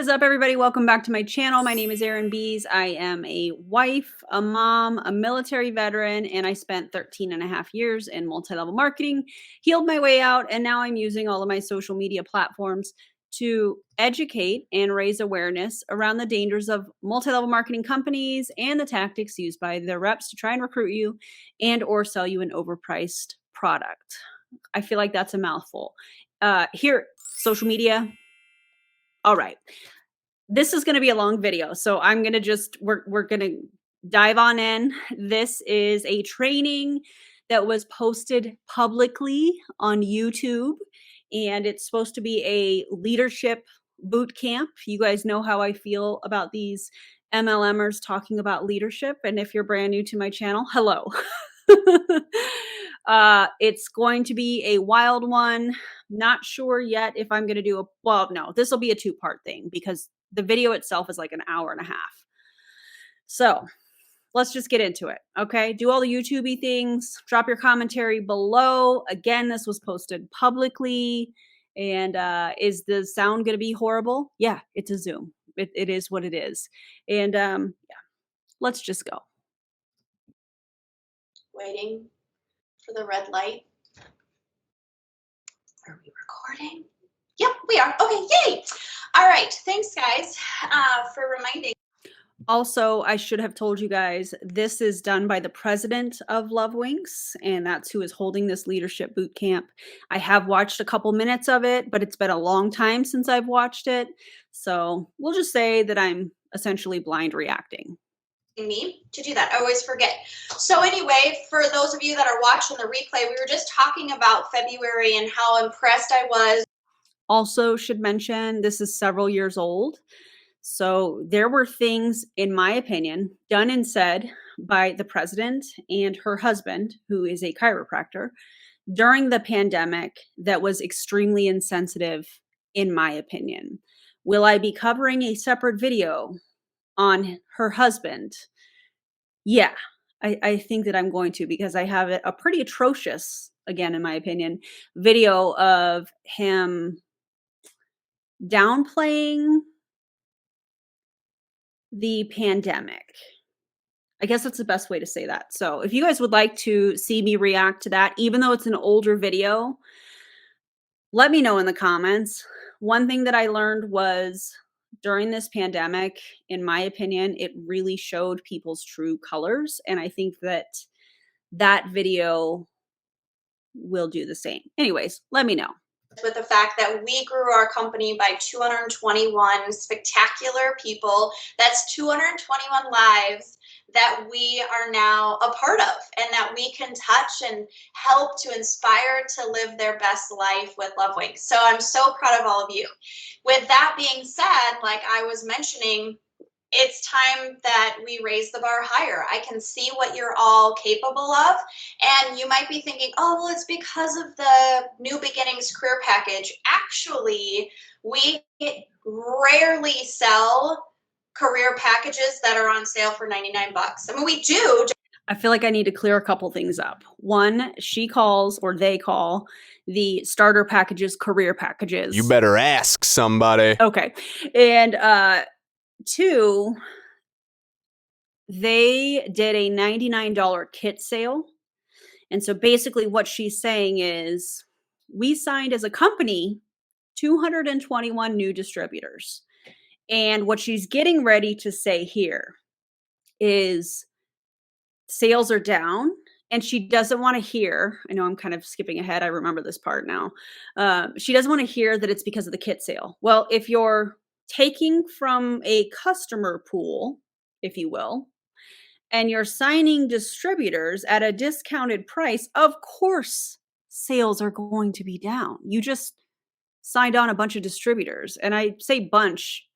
What is up, everybody? Welcome back to my channel. My name is Erin Bies. I am a wife, a mom, a military veteran, and I spent 13 and a half years in multi-level marketing, healed my way out, and now I'm using all of my social media platforms to educate and raise awareness around the dangers of multi-level marketing companies and the tactics used by their reps to try and recruit you and or sell you an overpriced product. I feel like that's a mouthful. Here, social media. All right. This is going to be a long video, so I'm going to we're going to dive on in. This is a training that was posted publicly on YouTube, and it's supposed to be a leadership boot camp. You guys know how I feel about these MLMers talking about leadership, and if you're brand new to my channel, hello. It's going to be a wild one. Not sure yet if I'm going to do no, this will be a two-part thing because the video itself is like an hour and a half. So let's just get into it. Okay. Do all the YouTube-y things. Drop your commentary below. Again, this was posted publicly. And is the sound going to be horrible? Yeah, it's a Zoom. It is what it is. And yeah, let's just go. Waiting for the red light. Are we recording? Yep, we are. Okay, yay! All right, thanks guys for reminding. Also, I should have told you guys, this is done by the president of Lovewinx, and that's who is holding this leadership boot camp. I have watched a couple minutes of it, but it's been a long time since I've watched it. So we'll just say that I'm essentially blind reacting. Me to do that. I always forget. So anyway, for those of you that are watching the replay, we were just talking about February and how impressed I was. Also should mention, this is several years old. So there were things, in my opinion, done and said by the president and her husband, who is a chiropractor, during the pandemic that was extremely insensitive, in my opinion. Will I be covering a separate video on her husband? Yeah, I think that I'm going to, because I have a pretty atrocious, again, in my opinion, video of him downplaying the pandemic. I guess that's the best way to say that. So if you guys would like to see me react to that, even though it's an older video, let me know in the comments. One thing that I learned was during this pandemic, in my opinion, it really showed people's true colors. And I think that that video will do the same. Anyways, let me know. With the fact that we grew our company by 221 spectacular people. That's 221 lives that we are now a part of, and that we can touch and help to inspire to live their best life with Lovewinx. So I'm so proud of all of you. With that being said, like I was mentioning, it's time that we raise the bar higher. I can see what you're all capable of. And you might be thinking, oh, well, it's because of the New Beginnings career package. Actually, we rarely sell career packages that are on sale for 99 bucks. I mean, we do. I feel like I need to clear a couple things up. One, she calls, or they call, the starter packages career packages. You better ask somebody. Okay. And two, they did a $99 kit sale. And so basically what she's saying is, we signed as a company 221 new distributors. And what she's getting ready to say here is sales are down, and she doesn't want to hear, I know I'm kind of skipping ahead, I remember this part now. She doesn't want to hear that it's because of the kit sale. Well, if you're taking from a customer pool, if you will, and you're signing distributors at a discounted price, of course sales are going to be down. You just signed on a bunch of distributors, and I say bunch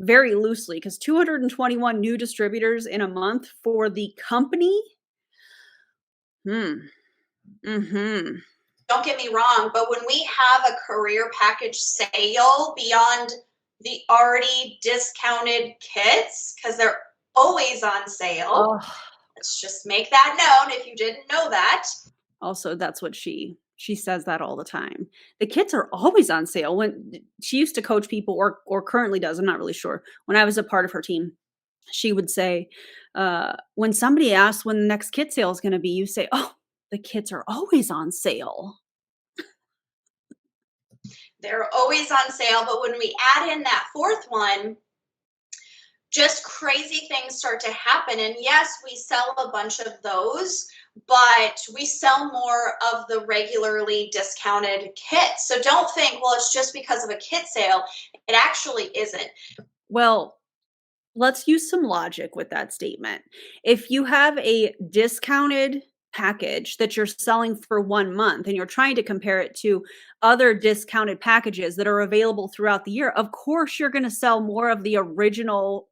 very loosely because 221 new distributors in a month for the company. Don't get me wrong, but when we have a career package sale beyond the already discounted kits, because they're always on sale. Let's just make that known if you didn't know that. Also, that's what she She says that all the time. The kits are always on sale. When she used to coach people or currently does, I'm not really sure. When I was a part of her team, she would say, when somebody asks when the next kit sale is gonna be, you say, "Oh, the kits are always on sale." They're always on sale, but when we add in that fourth one, just crazy things start to happen. And yes, we sell a bunch of those, but we sell more of the regularly discounted kits. So don't think, well, it's just because of a kit sale. It actually isn't. Well, let's use some logic with that statement. If you have a discounted package that you're selling for 1 month and you're trying to compare it to other discounted packages that are available throughout the year, of course you're gonna sell more of the original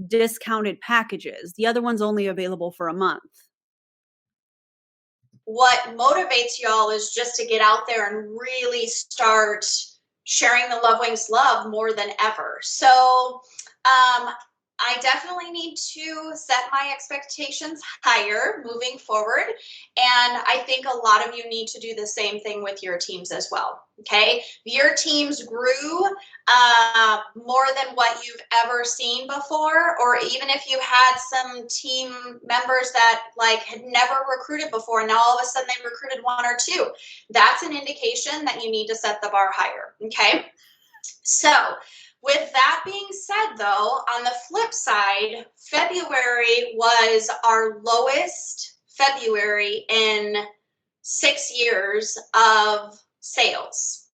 discounted packages. The other one's only available for a month. What motivates y'all is just to get out there and really start sharing the Lovewinx love more than ever. So I definitely need to set my expectations higher moving forward. And I think a lot of you need to do the same thing with your teams as well. Okay. Your teams grew more than what you've ever seen before, or even if you had some team members that like had never recruited before, and now all of a sudden they recruited one or two, that's an indication that you need to set the bar higher. Okay. So with that being said, though, on the flip side, February was our lowest February in 6 years of sales.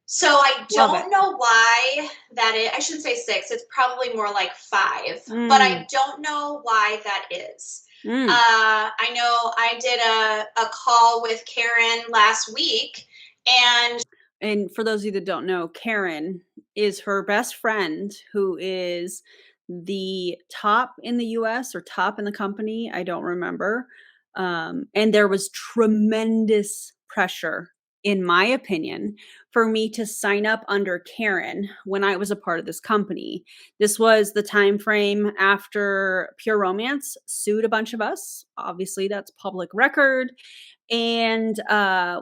So I don't know why that is. I shouldn't say 6. It's probably more like 5. But I don't know why that is. I know I did a call with Karen last week, and for those of you that don't know, Karen is her best friend who is the top in the US or top in the company. I don't remember. And there was tremendous pressure, in my opinion, for me to sign up under Karen when I was a part of this company. This was the time frame after Pure Romance sued a bunch of us. Obviously, that's public record. And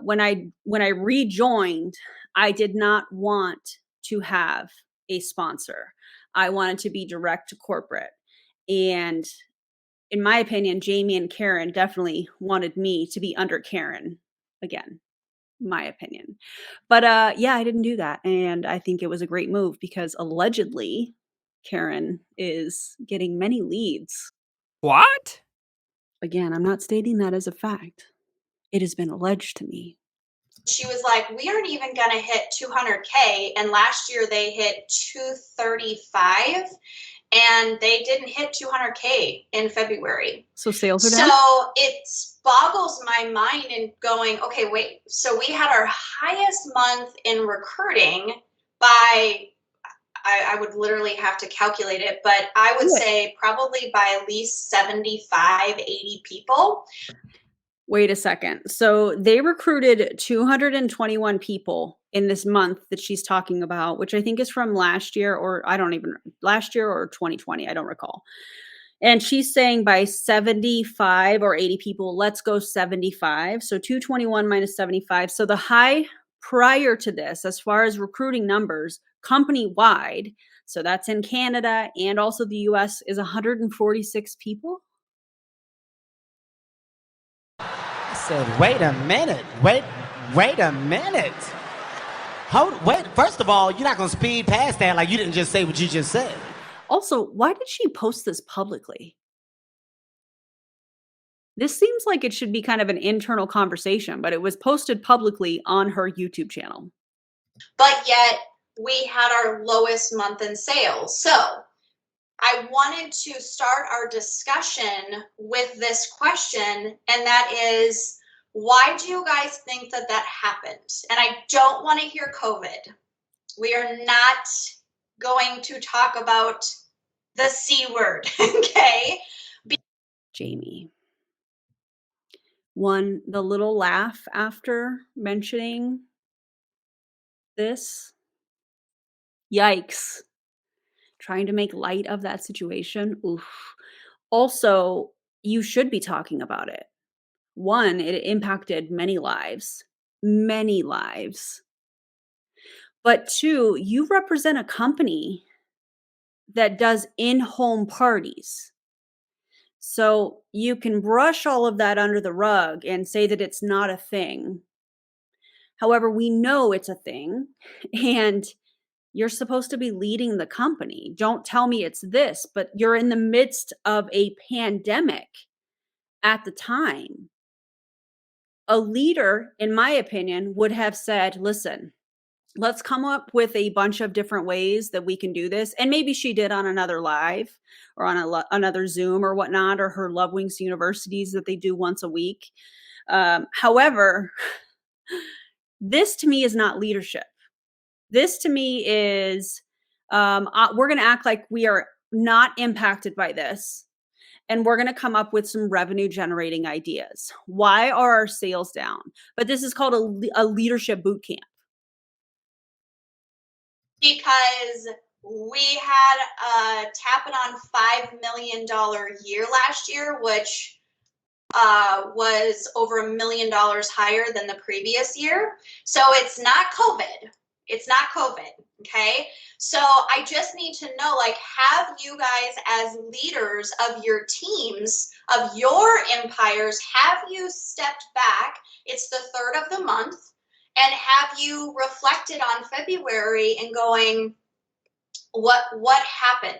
when I rejoined, I did not want to have a sponsor. I wanted to be direct to corporate. And in my opinion, Jamie and Karen definitely wanted me to be under Karen again, my opinion. But yeah, I didn't do that. And I think it was a great move because allegedly Karen is getting many leads. What? Again, I'm not stating that as a fact. It has been alleged to me. She was like, we aren't even going to hit 200K. And last year they hit 235 and they didn't hit 200K in February. So sales are down? So it boggles my mind and going, okay, wait. So we had our highest month in recruiting by, I would literally have to calculate it, but I would say probably by at least 75, 80 people. Wait a second. So they recruited 221 people in this month that she's talking about, which I think is from last year, or last year or 2020. I don't recall. And she's saying by 75 or 80 people, let's go 75. So 221 minus 75. So the high prior to this, as far as recruiting numbers, company wide, so that's in Canada and also the US, is 146 people. I said, wait a minute. Wait a minute. Wait, first of all, you're not going to speed past that like you didn't just say what you just said. Also, why did she post this publicly? This seems like it should be kind of an internal conversation, but it was posted publicly on her YouTube channel. But yet we had our lowest month in sales. So I wanted to start our discussion with this question, and that is, why do you guys think that that happened? And I don't want to hear COVID. We are not going to talk about the C word, okay? Jamie. One, the little laugh after mentioning this. Yikes. Trying to make light of that situation. Oof. Also, you should be talking about it. One, it impacted many lives. many lives. But two, you represent a company that does in-home parties. So you can brush all of that under the rug and say that it's not a thing. However, we know it's a thing, and you're supposed to be leading the company. Don't tell me it's this, but you're in the midst of a pandemic at the time. A leader, in my opinion, would have said, listen, let's come up with a bunch of different ways that we can do this. And maybe she did on another live or on another Zoom or whatnot, or her Lovewinx universities that they do once a week. However, this to me is not leadership. This to me is we're going to act like we are not impacted by this. And we're going to come up with some revenue generating ideas. Why are our sales down? But this is called a leadership boot camp. Because we had a tapping on $5 million year last year, which was over $1 million higher than the previous year. So it's not COVID. It's not COVID. Okay. So I just need to know, like, have you guys as leaders of your teams, of your empires, have you stepped back? It's the 3rd of the month. And have you reflected on February and going, what happened?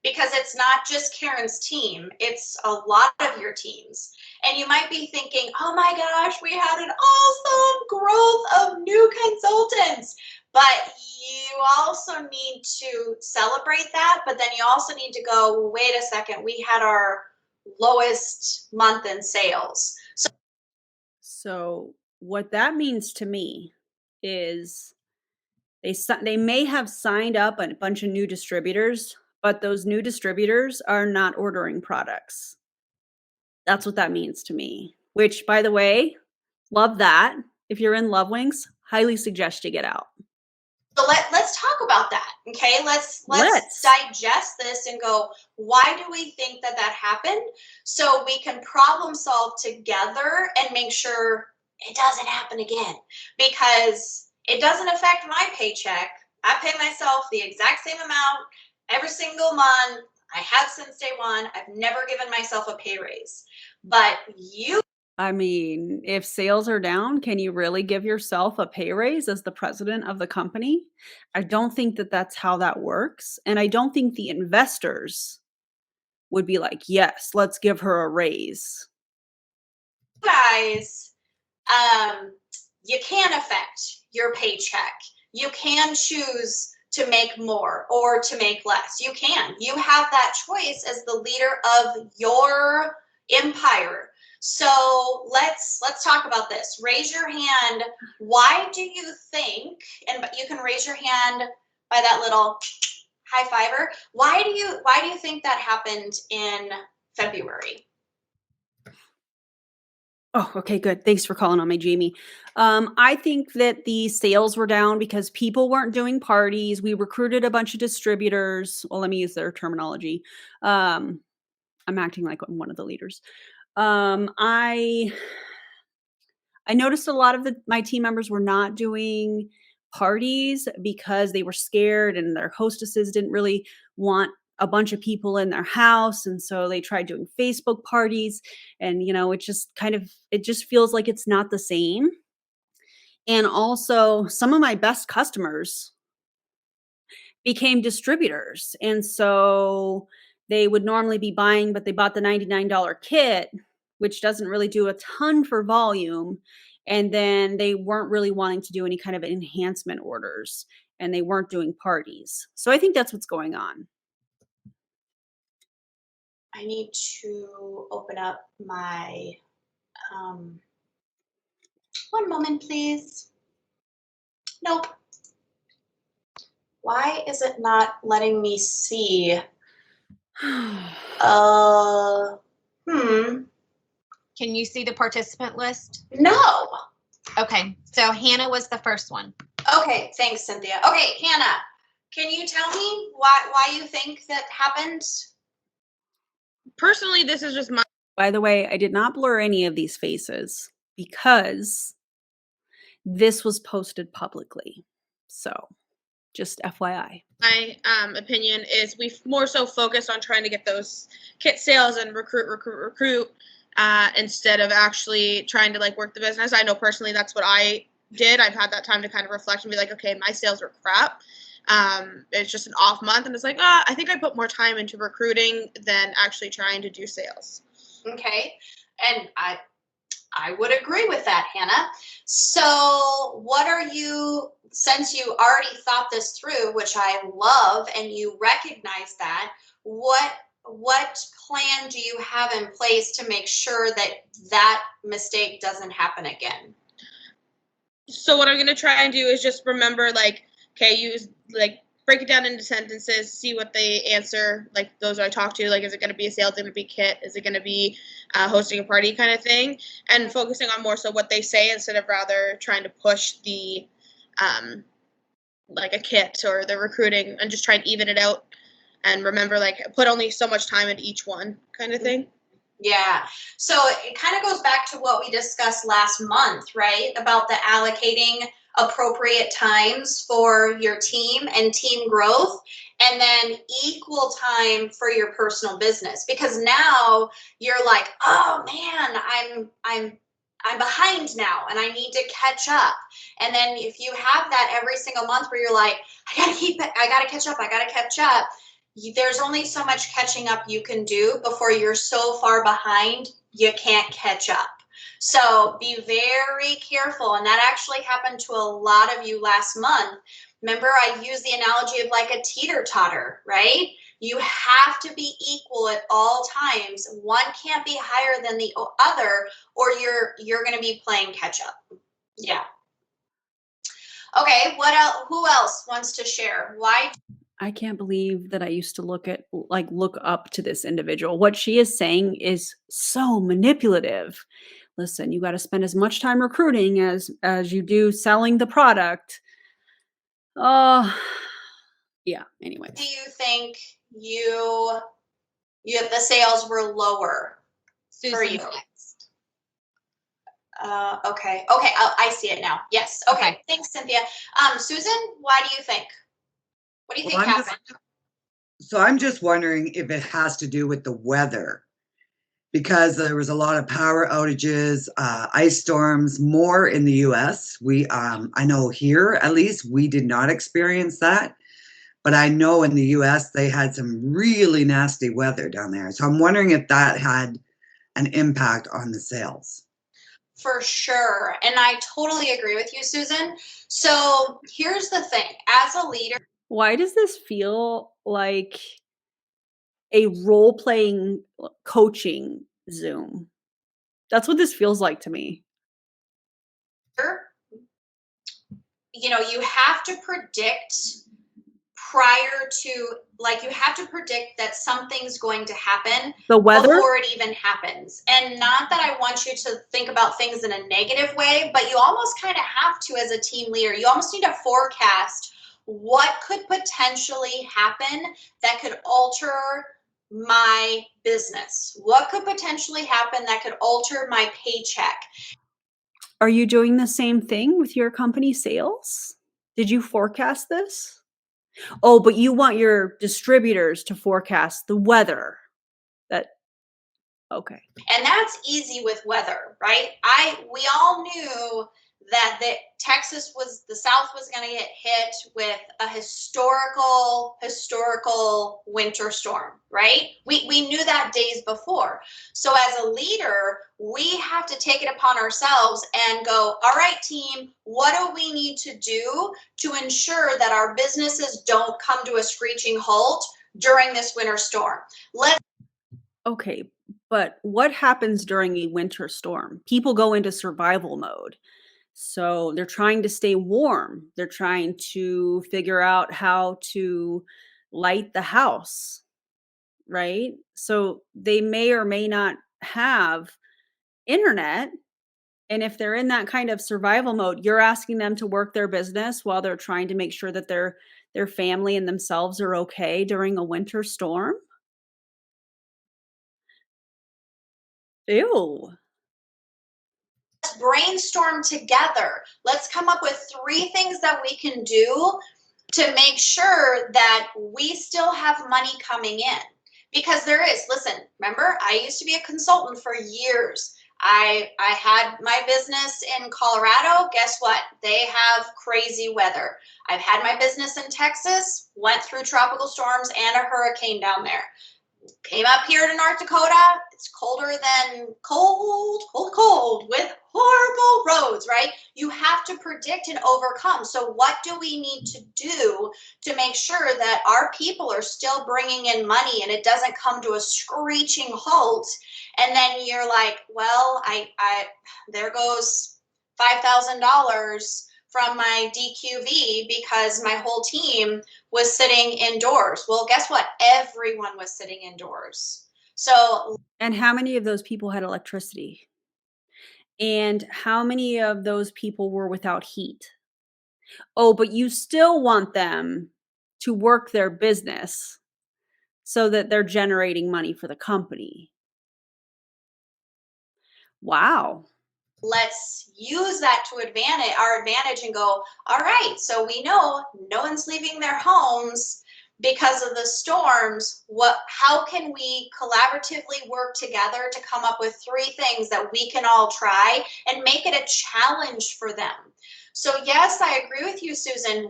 Because it's not just Karen's team, it's a lot of your teams. And you might be thinking, oh my gosh, we had an awesome growth of new consultants. But you also need to celebrate that. But then you also need to go, wait a second, we had our lowest month in sales. So what that means to me is they may have signed up a bunch of new distributors, but those new distributors are not ordering products. That's what that means to me, which, by the way, love that. If you're in Lovewinx, highly suggest you get out. So let's talk about that, okay? Let's digest this and go, why do we think that happened? So we can problem solve together and make sure it doesn't happen again, because it doesn't affect my paycheck. I pay myself the exact same amount every single month. I have since day one. I've never given myself a pay raise. But I mean, if sales are down, can you really give yourself a pay raise as the president of the company? I don't think that that's how that works. And I don't think the investors would be like, yes, let's give her a raise. guys, you can affect your paycheck. You can choose to make more or to make less. You can. You have that choice as the leader of your empire. So let's talk about this. Raise your hand. Why do you think, and you can raise your hand by that little high fiver. Why do you think that happened in February? Oh, okay, good. Thanks for calling on my Jamie. I think that the sales were down because people weren't doing parties. We recruited a bunch of distributors. Well, let me use their terminology. I'm acting like I'm one of the leaders. I noticed a lot of my team members were not doing parties because they were scared and their hostesses didn't really want a bunch of people in their house. And so they tried doing Facebook parties, and, it just feels like it's not the same. And also some of my best customers became distributors. And so they would normally be buying, but they bought the $99 kit, which doesn't really do a ton for volume. And then they weren't really wanting to do any kind of enhancement orders, and they weren't doing parties. So I think that's what's going on. I need to open up my, one moment, please. Nope. Why is it not letting me see? Can you see the participant list? No. Okay, so Hannah was the first one. Okay, thanks, Cynthia. Okay, Hannah, can you tell me why you think that happened? Personally, this is just my... By the way, I did not blur any of these faces because this was posted publicly. So just FYI. My opinion is we more so focus on trying to get those kit sales and recruit instead of actually trying to like work the business. I know personally that's what I did. I've had that time to kind of reflect and be like, okay, my sales were crap. It's just an off month, and it's like, I think I put more time into recruiting than actually trying to do sales. Okay, and I would agree with that, Hannah. So what are you, since you already thought this through, which I love, and you recognize that, what plan do you have in place to make sure that that mistake doesn't happen again? So what I'm going to try and do is just remember, like, okay, use, like, break it down into sentences, see what they answer, like those I talk to, like, is it going to be a sale, is it going to be kit, is it going to be hosting a party kind of thing, and focusing on more so what they say instead of rather trying to push the, like a kit or the recruiting, and just try and even it out and remember, like, put only so much time into each one kind of thing. Yeah. So it kind of goes back to what we discussed last month, right? About the allocating appropriate times for your team and team growth, and then equal time for your personal business. Because now you're like, oh man, I'm behind now and I need to catch up. And then if you have that every single month where you're like, I gotta catch up, there's only so much catching up you can do before you're so far behind you can't catch up. So be very careful. And that actually happened to a lot of you last month. Remember, I used the analogy of like a teeter-totter, right? You have to be equal at all times. One can't be higher than the other, or you're going to be playing catch up. Yeah. Okay, what else? Who else wants to share? Why? I can't believe that I used to look up to this individual. What she is saying is so manipulative. Listen, you got to spend as much time recruiting as you do selling the product. Yeah, anyway. Do you think you the sales were lower for you? Next. Okay. I see it now. Yes. Okay. Thanks, Cynthia. Susan, why do you think? What do you think happened? I'm just wondering if it has to do with the weather, because there was a lot of power outages, ice storms, more in the US. I know here, at least, we did not experience that. But I know in the US, they had some really nasty weather down there. So I'm wondering if that had an impact on the sales. For sure. And I totally agree with you, Susan. So here's the thing. As a leader. Why does this feel like a role-playing coaching Zoom? That's what this feels like to me. You have to predict prior to, like, you have to predict that something's going to happen The weather before it even happens. And not that I want you to think about things in a negative way, but you almost kind of have to as a team leader. You almost need to forecast what could potentially happen that could alter my business. What could potentially happen that could alter my paycheck? Are you doing the same thing with your company sales? Did you forecast this? Oh, but you want your distributors to forecast the weather. Okay. And that's easy with weather, right? We all knew that the South was going to get hit with a historical winter storm, right? We knew that days before. So as a leader, we have to take it upon ourselves and go, all right, team, what do we need to do to ensure that our businesses don't come to a screeching halt during this winter storm? Okay, but what happens during a winter storm? People go into survival mode. So they're trying to stay warm. They're trying to figure out how to light the house, right? So they may or may not have internet. And if they're in that kind of survival mode, you're asking them to work their business while they're trying to make sure that their family and themselves are okay during a winter storm? Ew. let's brainstorm together. Let's come up with 3 things that we can do to make sure that we still have money coming in. Because there is, listen, remember, I used to be a consultant for years. I had my business in Colorado. Guess what? They have crazy weather. I've had my business in Texas, went through tropical storms and a hurricane down there. Came up here to North Dakota. It's colder than cold with horrible roads, right? You have to predict and overcome. So what do we need to do to make sure that our people are still bringing in money and it doesn't come to a screeching halt? And then you're like, well, I there goes $5,000 from my DQV because my whole team was sitting indoors. Well, guess what? Everyone was sitting indoors. So, And how many of those people had electricity? And how many of those people were without heat? Oh, but you still want them to work their business so that they're generating money for the company. Wow. let's use that to our advantage and go, all right, so we know no one's leaving their homes because of the storms. How can we collaboratively work together to come up with 3 things that we can all try and make it a challenge for them? So yes, I agree with you, Susan.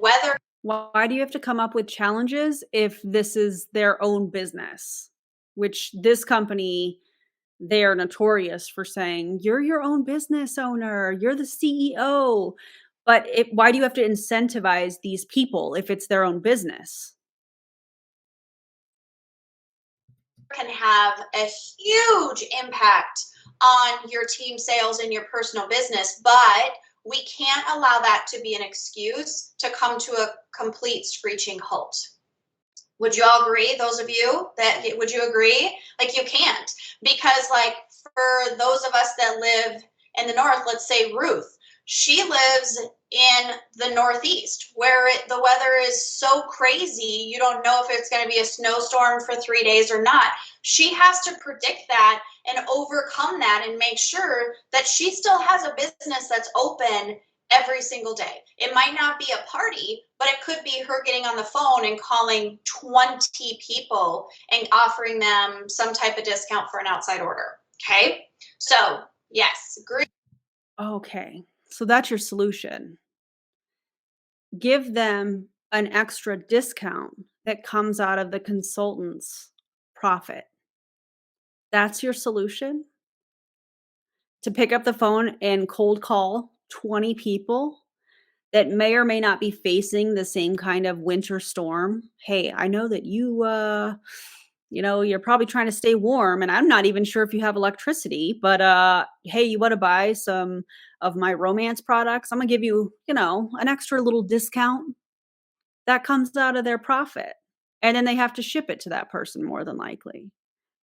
Why do you have to come up with challenges if this is their own business? Which this company, they are notorious for saying, you're your own business owner, you're the CEO. But why do you have to incentivize these people if it's their own business? can have a huge impact on your team sales and your personal business, but we can't allow that to be an excuse to come to a complete screeching halt. Would you all agree? Those of you would you agree? Like, you can't, because like for those of us that live in the north, let's say Ruth, she lives in the Northeast where the weather is so crazy, you don't know if it's going to be a snowstorm for 3 days or not. She has to predict that and overcome that and make sure that she still has a business that's open every single day. It might not be a party, but it could be her getting on the phone and calling 20 people and offering them some type of discount for an outside order. Okay. So yes, agree. Okay. So that's your solution. Give them an extra discount that comes out of the consultant's profit. That's your solution? To pick up the phone and cold call 20 people that may or may not be facing the same kind of winter storm. Hey, I know that you're probably trying to stay warm, and I'm not even sure if you have electricity, but hey, you want to buy some of my romance products? I'm gonna give you, an extra little discount. That comes out of their profit. And then they have to ship it to that person more than likely.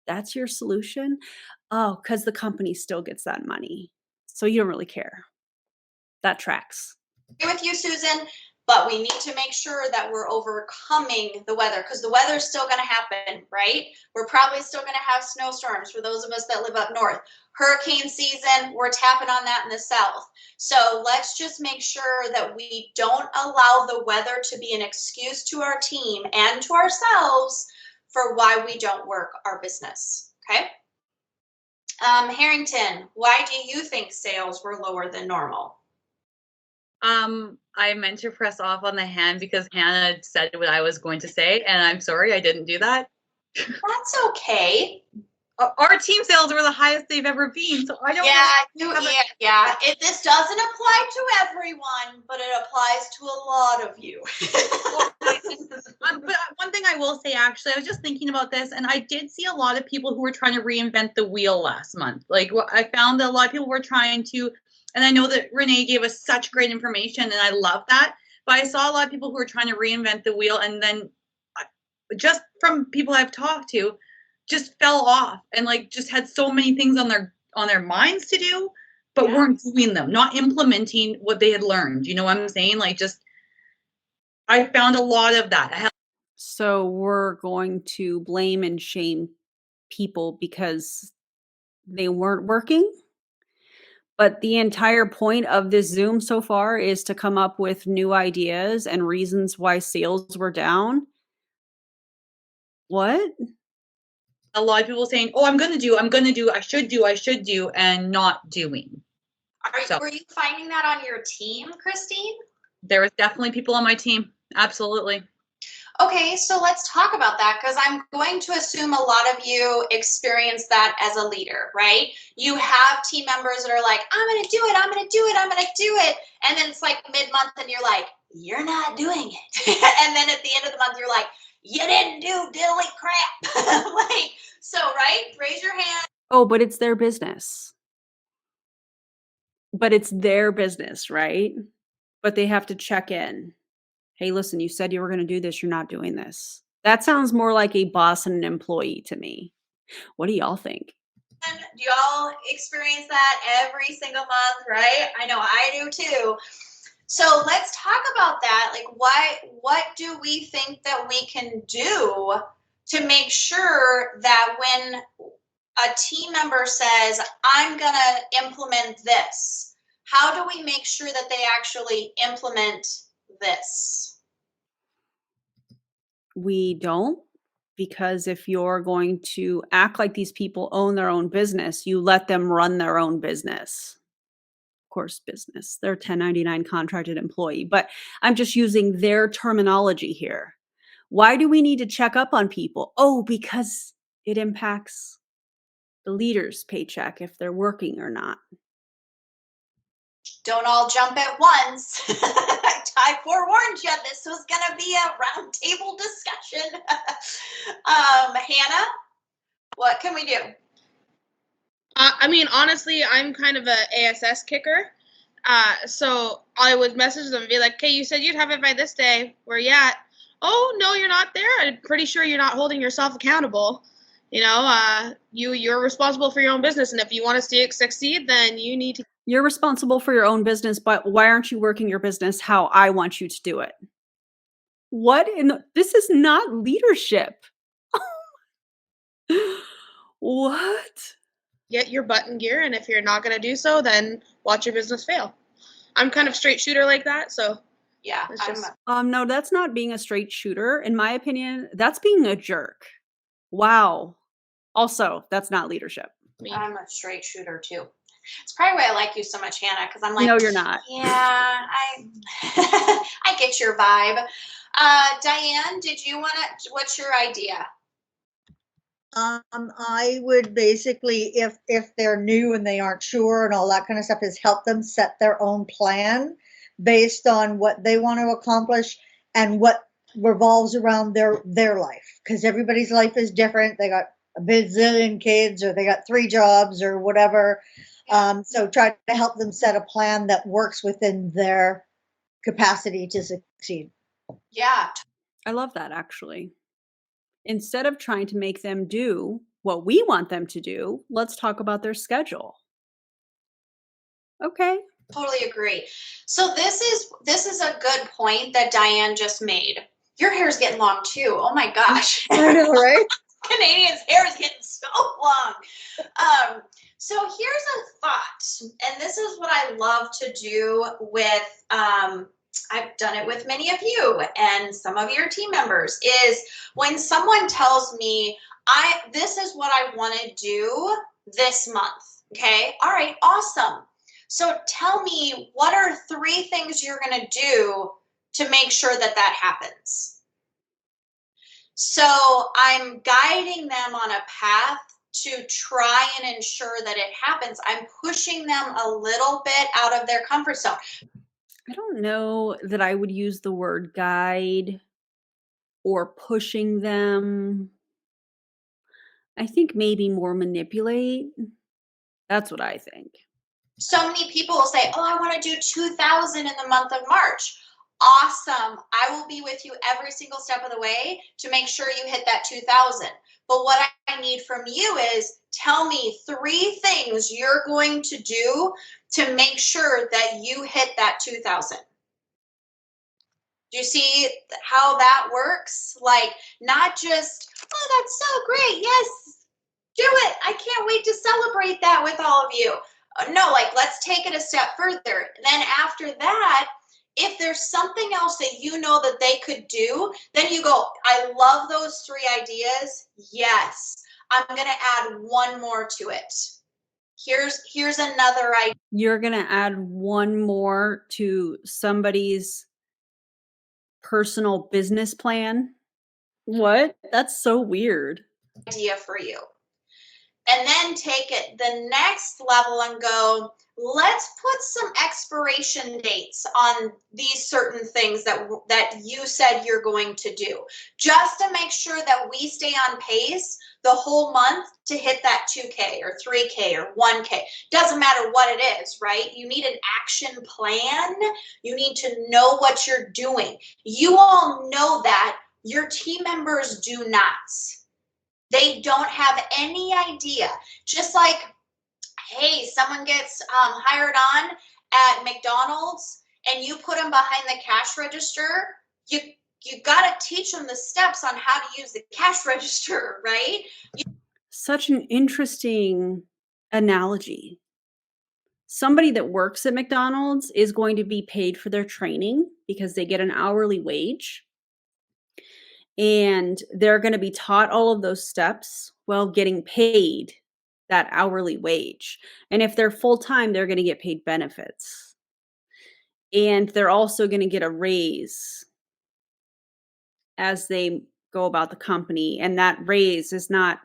That's your solution? Oh, because the company still gets that money. So you don't really care. That tracks. With you, Susan, but we need to make sure that we're overcoming the weather, because the weather is still going to happen, right? We're probably still going to have snowstorms for those of us that live up north. Hurricane season, we're tapping on that in the south. So let's just make sure that we don't allow the weather to be an excuse to our team and to ourselves for why we don't work our business. Okay. Harrington, why do you think sales were lower than normal? I meant to press off on the hand because Hannah said what I was going to say, and I'm sorry I didn't do that. That's okay. Our team sales were the highest they've ever been, so I don't. Yeah. This doesn't apply to everyone, but it applies to a lot of you. But one thing I will say, actually, I was just thinking about this, and I did see a lot of people who were trying to reinvent the wheel last month. Like, I found that a lot of people were trying to. And I know that Renee gave us such great information, and I love that. But I saw a lot of people who were trying to reinvent the wheel, and then just from people I've talked to, just fell off and like just had so many things on their minds to do, but weren't doing them, not implementing what they had learned. You know what I'm saying? Like, just I found a lot of that. So we're going to blame and shame people because they weren't working. But the entire point of this Zoom so far is to come up with new ideas and reasons why sales were down. What? A lot of people saying, "Oh, I'm gonna do, I should do," and not doing. Were you finding that on your team, Christine? There was definitely people on my team. Absolutely. Okay, so let's talk about that, because I'm going to assume a lot of you experience that as a leader, right? You have team members that are like, I'm going to do it, I'm going to do it, I'm going to do it. And then it's like mid-month and you're like, you're not doing it. And then at the end of the month, you're like, you didn't do diddly crap. Like, so, right? Raise your hand. Oh, but it's their business. But it's their business, right? But they have to check in. Hey, listen, you said you were going to do this. You're not doing this. That sounds more like a boss and an employee to me. What do y'all think? Do y'all experience that every single month, right? I know I do too. So let's talk about that. Like, what do we think that we can do to make sure that when a team member says, I'm going to implement this, how do we make sure that they actually implement this? We don't, because if you're going to act like these people own their own business, you let them run their own business. Of course, business. They're 1099 contracted employee, but I'm just using their terminology here. Why do we need to check up on people? Oh, because it impacts the leader's paycheck if they're working or not. Don't all jump at once. I forewarned you, this was going to be a round table discussion. Hannah, what can we do? I mean, honestly, I'm kind of a ASS kicker. So I would message them and be like, okay, you said you'd have it by this day. Where you at? Oh, no, you're not there. I'm pretty sure you're not holding yourself accountable. You know, you're responsible for your own business. And if you want to succeed, then you need to. You're responsible for your own business, but why aren't you working your business how I want you to do it? What in the, this is not leadership. What? Get your butt in gear, and if you're not going to do so, then watch your business fail. I'm kind of straight shooter like that, so yeah. No, that's not being a straight shooter. In my opinion, that's being a jerk. Wow. Also, that's not leadership. I'm a straight shooter too. It's probably why I like you so much, Hannah, because I'm like, no, you're not. Yeah, I get your vibe. Diane, did you want to? What's your idea? I would basically, if they're new and they aren't sure and all that kind of stuff, is help them set their own plan based on what they want to accomplish and what revolves around their life. Because everybody's life is different. They got a bazillion kids, or they got 3 jobs, or whatever. So try to help them set a plan that works within their capacity to succeed. Yeah. I love that, actually. Instead of trying to make them do what we want them to do, let's talk about their schedule. Okay. Totally agree. So this is a good point that Diane just made. Your hair's getting long too. Oh my gosh. I know, right? Canadian's hair is getting so long. So here's a thought, and this is what I love to do with, I've done it with many of you and some of your team members, is when someone tells me, this is what I want to do this month. Okay. All right. Awesome. So tell me, what are 3 things you're going to do to make sure that that happens? So I'm guiding them on a path to try and ensure that it happens. I'm pushing them a little bit out of their comfort zone. I don't know that I would use the word guide or pushing them. I think maybe more manipulate. That's what I think. So many people will say, oh, I want to do 2,000 in the month of March. Awesome. I will be with you every single step of the way to make sure you hit that 2,000. But what I need from you is tell me 3 things you're going to do to make sure that you hit that 2,000. Do you see how that works? Like, not just, oh, that's so great. Yes, do it. I can't wait to celebrate that with all of you. No, like, let's take it a step further. Then after that, if there's something else that you know that they could do, then you go, I love those 3 ideas. Yes, I'm going to add one more to it. Here's another idea. You're going to add one more to somebody's personal business plan? What? That's so weird. For you. And then take it the next level and go, let's put some expiration dates on these certain things that you said you're going to do, just to make sure that we stay on pace the whole month to hit that 2K or 3K or 1K. Doesn't matter what it is, right? You need an action plan. You need to know what you're doing. You all know that. Your team members do not. They don't have any idea. Just like, hey, someone gets hired on at McDonald's and you put them behind the cash register, you got to teach them the steps on how to use the cash register, right? Such an interesting analogy. Somebody that works at McDonald's is going to be paid for their training because they get an hourly wage. And they're going to be taught all of those steps while getting paid that hourly wage. And if they're full-time, they're going to get paid benefits. And they're also going to get a raise as they go about the company. And that raise is not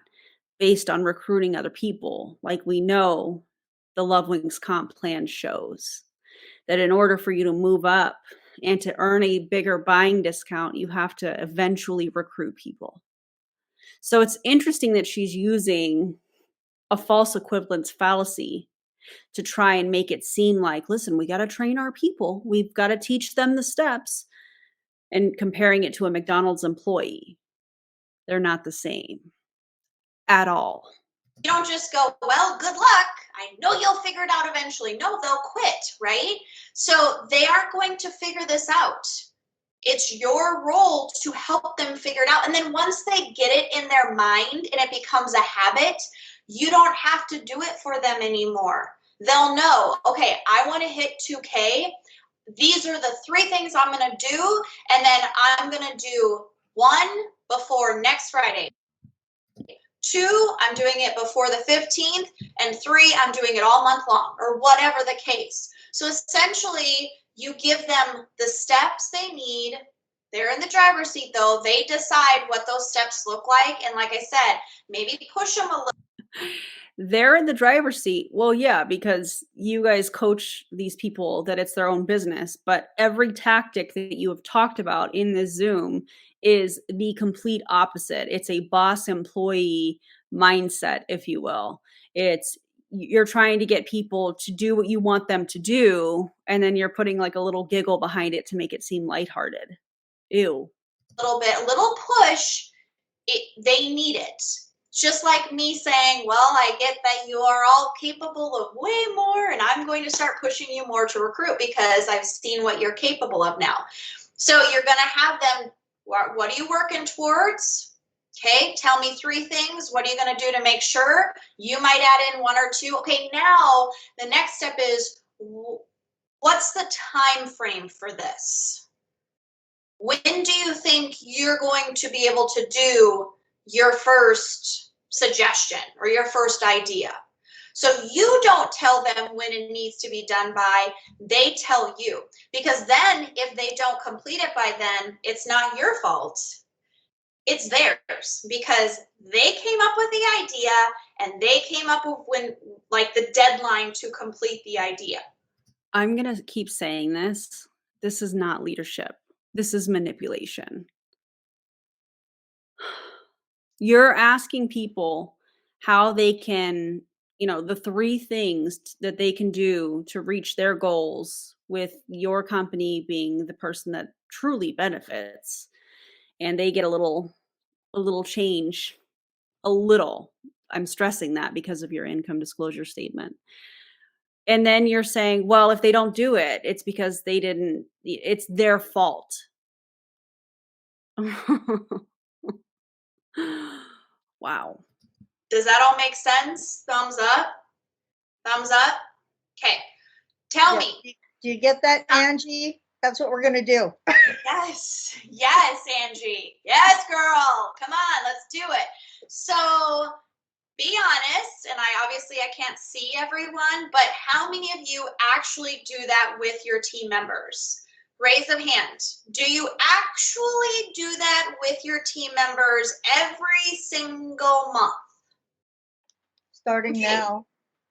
based on recruiting other people. Like we know the Lovewinx comp plan shows that in order for you to move up and to earn a bigger buying discount, you have to eventually recruit people. So it's interesting that she's using a false equivalence fallacy to try and make it seem like, listen, we got to train our people. We've got to teach them the steps, and comparing it to a McDonald's employee. They're not the same at all. You don't just go, well, good luck. I know you'll figure it out eventually. No, they'll quit, right? So they aren't going to figure this out. It's your role to help them figure it out. And then once they get it in their mind and it becomes a habit, you don't have to do it for them anymore. They'll know, okay, I want to hit 2K. These are the 3 things I'm going to do. And then I'm going to do 1 before next Friday. 2, I'm doing it before the 15th, and 3, I'm doing it all month long, or whatever the case. So essentially, you give them the steps they need. They're in the driver's seat, though. They decide what those steps look like. And like I said, maybe push them a little. They're in the driver's seat. Well, yeah, because you guys coach these people that it's their own business. But every tactic that you have talked about in this Zoom is the complete opposite. It's a boss employee mindset, if you will. It's you're trying to get people to do what you want them to do, and then you're putting like a little giggle behind it to make it seem lighthearted. Ew. A little push. They need it. Just like me saying, well, I get that you are all capable of way more, and I'm going to start pushing you more to recruit because I've seen what you're capable of now. So you're going to have them, what are you working towards? Okay, tell me 3 things. What are you going to do to make sure? You might add in 1 or 2. Okay, now the next step is, what's the time frame for this? When do you think you're going to be able to do your first suggestion or your first idea? So you don't tell them when it needs to be done by, they tell you. Because then if they don't complete it by then, it's not your fault. It's theirs, because they came up with the idea and they came up with the deadline to complete the idea. I'm going to keep saying this. This is not leadership. This is manipulation. You're asking people how they can, the 3 things that they can do to reach their goals, with your company being the person that truly benefits. And they get a little change, a little. I'm stressing that because of your income disclosure statement. And then you're saying, well, if they don't do it, it's because it's their fault. Wow. Does that all make sense? Thumbs up? Thumbs up? Okay. Tell Yeah. me. Do you get that, Angie? That's what we're going to do. Yes. Yes, Angie. Yes, girl. Come on, let's do it. So be honest, and I can't see everyone, but how many of you actually do that with your team members? Raise of hand. Do you actually do that with your team members every single month? Starting Okay. now.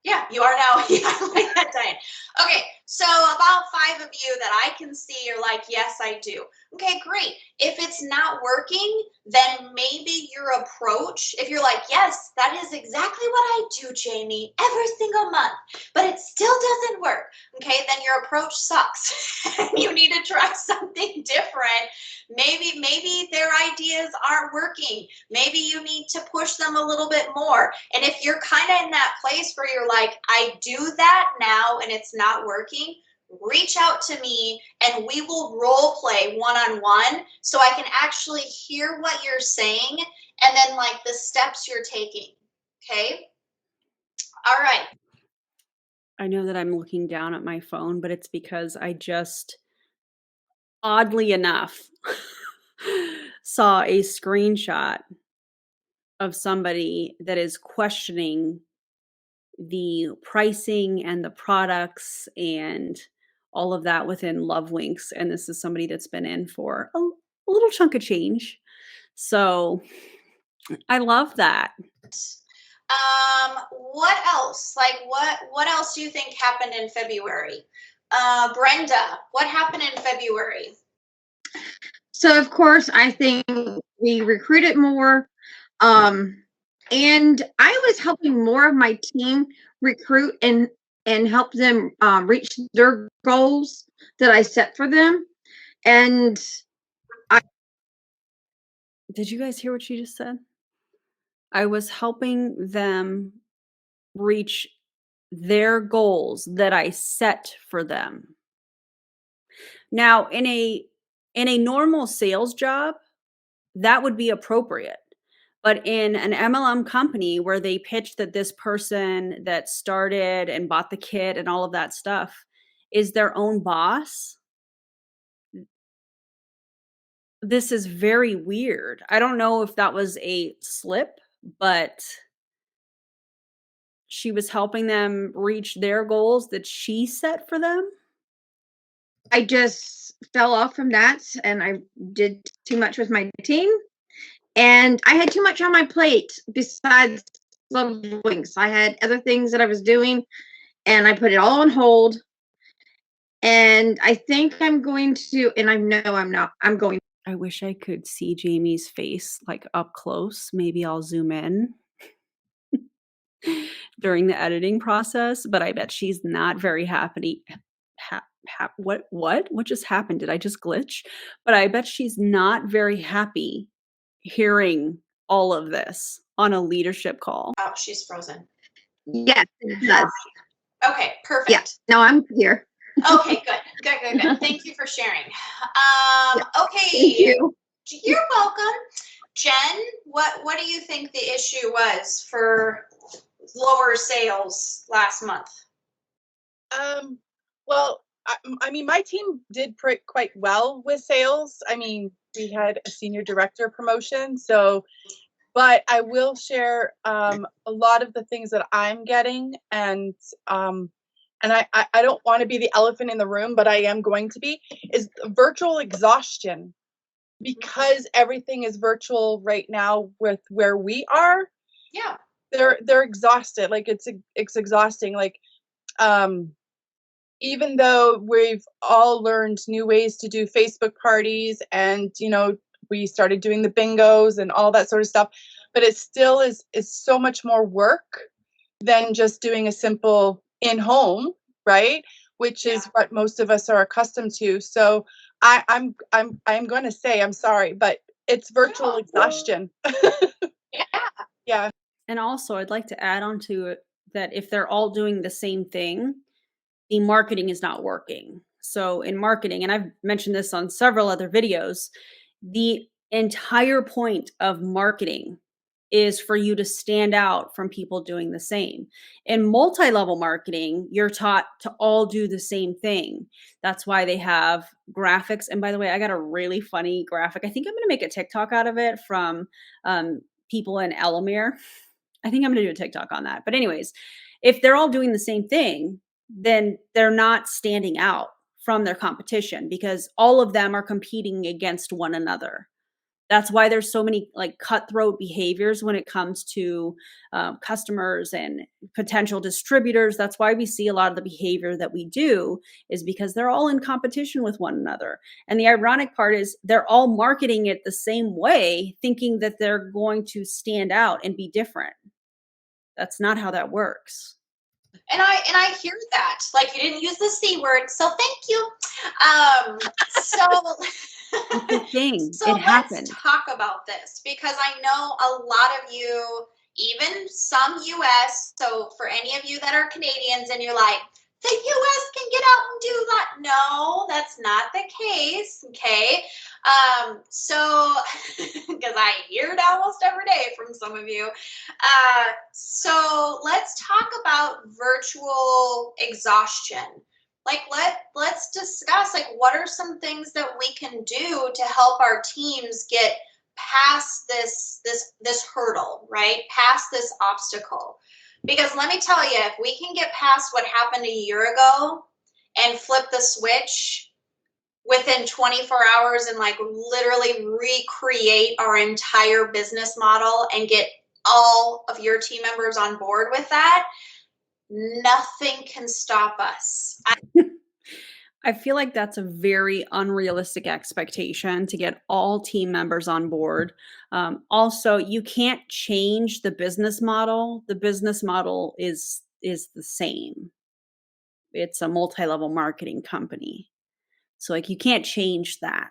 Yeah, you are now. Yeah, I like that, Diane. Okay, so about 5 of you that I can see are like, yes, I do. Okay, great. If it's not working, then maybe your approach, if you're like, yes, that is exactly what I do, Jamie, every single month, but it still doesn't work, okay, then your approach sucks. You need to try something different. Maybe their ideas aren't working. Maybe you need to push them a little bit more. And if you're kind of in that place where you're like, I do that now and it's not working, reach out to me and we will role play one-on-one so I can actually hear what you're saying and then like the steps you're taking. Okay? All right. I know that I'm looking down at my phone, but it's because I just, oddly enough, saw a screenshot of somebody that is questioning the pricing and the products and all of that within Lovewinx. And this is somebody that's been in for a little chunk of change. So I love that. What else? Like what else do you think happened in February? Brenda, what happened in February? So of course, I think we recruited more, and I was helping more of my team recruit and help them reach their goals that I set for them. And Did you guys hear what she just said? I was helping them reach their goals that I set for them. Now, in a normal sales job, that would be appropriate. But in an MLM company where they pitch that this person that started and bought the kit and all of that stuff is their own boss, this is very weird. I don't know if that was a slip, but she was helping them reach their goals that she set for them. I just fell off from that, and I did too much with my team, and I had too much on my plate besides Lovewinx. I had other things that I was doing, and I put it all on hold. And I think I'm going to, and I know I'm not, I'm going. I wish I could see Jamie's face like up close. Maybe I'll zoom in during the editing process, but I bet she's not very happy. What just happened? Did I just glitch? But I bet she's not very happy hearing all of this on a leadership call. Oh, she's frozen. Yes, it does. Okay, perfect. Yeah, no, I'm here. Okay, good. Thank you for sharing. Okay. Thank you. You're welcome. Jen, what do you think the issue was for lower sales last month? Well, I mean, my team did quite well with sales. I mean, we had a senior director promotion, so, but I will share a lot of the things that I'm getting, and I don't want to be the elephant in the room, but I am going to be, is virtual exhaustion, because everything is virtual right now with where we are. Yeah. They're exhausted. Like it's exhausting. Like, even though we've all learned new ways to do Facebook parties and, you know, we started doing the bingos and all that sort of stuff, but it still is so much more work than just doing a simple in-home, right? Which is what most of us are accustomed to. So I'm going to say, I'm sorry, but it's virtual exhaustion. Yeah. And also, I'd like to add on to it that if they're all doing the same thing, the marketing is not working. So in marketing, and I've mentioned this on several other videos, the entire point of marketing is for you to stand out from people doing the same. In multi-level marketing, you're taught to all do the same thing. That's why they have graphics. And by the way, I got a really funny graphic. I think I'm going to make a TikTok out of it from people in Elamir. I think I'm going to do a TikTok on that. But anyways, if they're all doing the same thing, then they're not standing out from their competition because all of them are competing against one another. That's why there's so many like cutthroat behaviors when it comes to customers and potential distributors. That's why we see a lot of the behavior that we do is because they're all in competition with one another. And the ironic part is they're all marketing it the same way, thinking that they're going to stand out and be different. That's not how that works. And I hear that. Like, you didn't use the C word, so thank you. It's the thing. So It happens. let's talk about this because I know a lot of you, even some US, so for any of you that are Canadians and you're like, the US can get out and do that. No, that's not the case. Okay. So, because I hear it almost every day from some of you. So let's talk about virtual exhaustion. Like let's discuss like what are some things that we can do to help our teams get past this hurdle, right? Past this obstacle. Because let me tell you, if we can get past what happened a year ago and flip the switch within 24 hours and like literally recreate our entire business model and get all of your team members on board with that, nothing can stop us. I feel like that's a very unrealistic expectation to get all team members on board. Also, you can't change the business model. The business model is the same. It's a multi-level marketing company. So like you can't change that.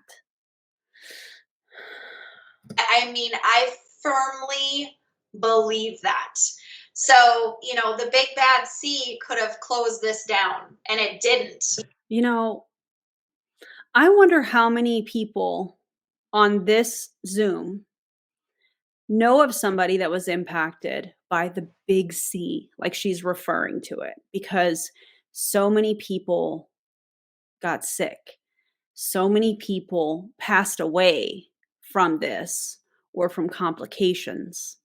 I mean, I firmly believe that. So, you know, the big bad C could have closed this down and it didn't. You know, I wonder how many people on this Zoom know of somebody that was impacted by the big C, like she's referring to it, because so many people got sick. So many people passed away from this or from complications.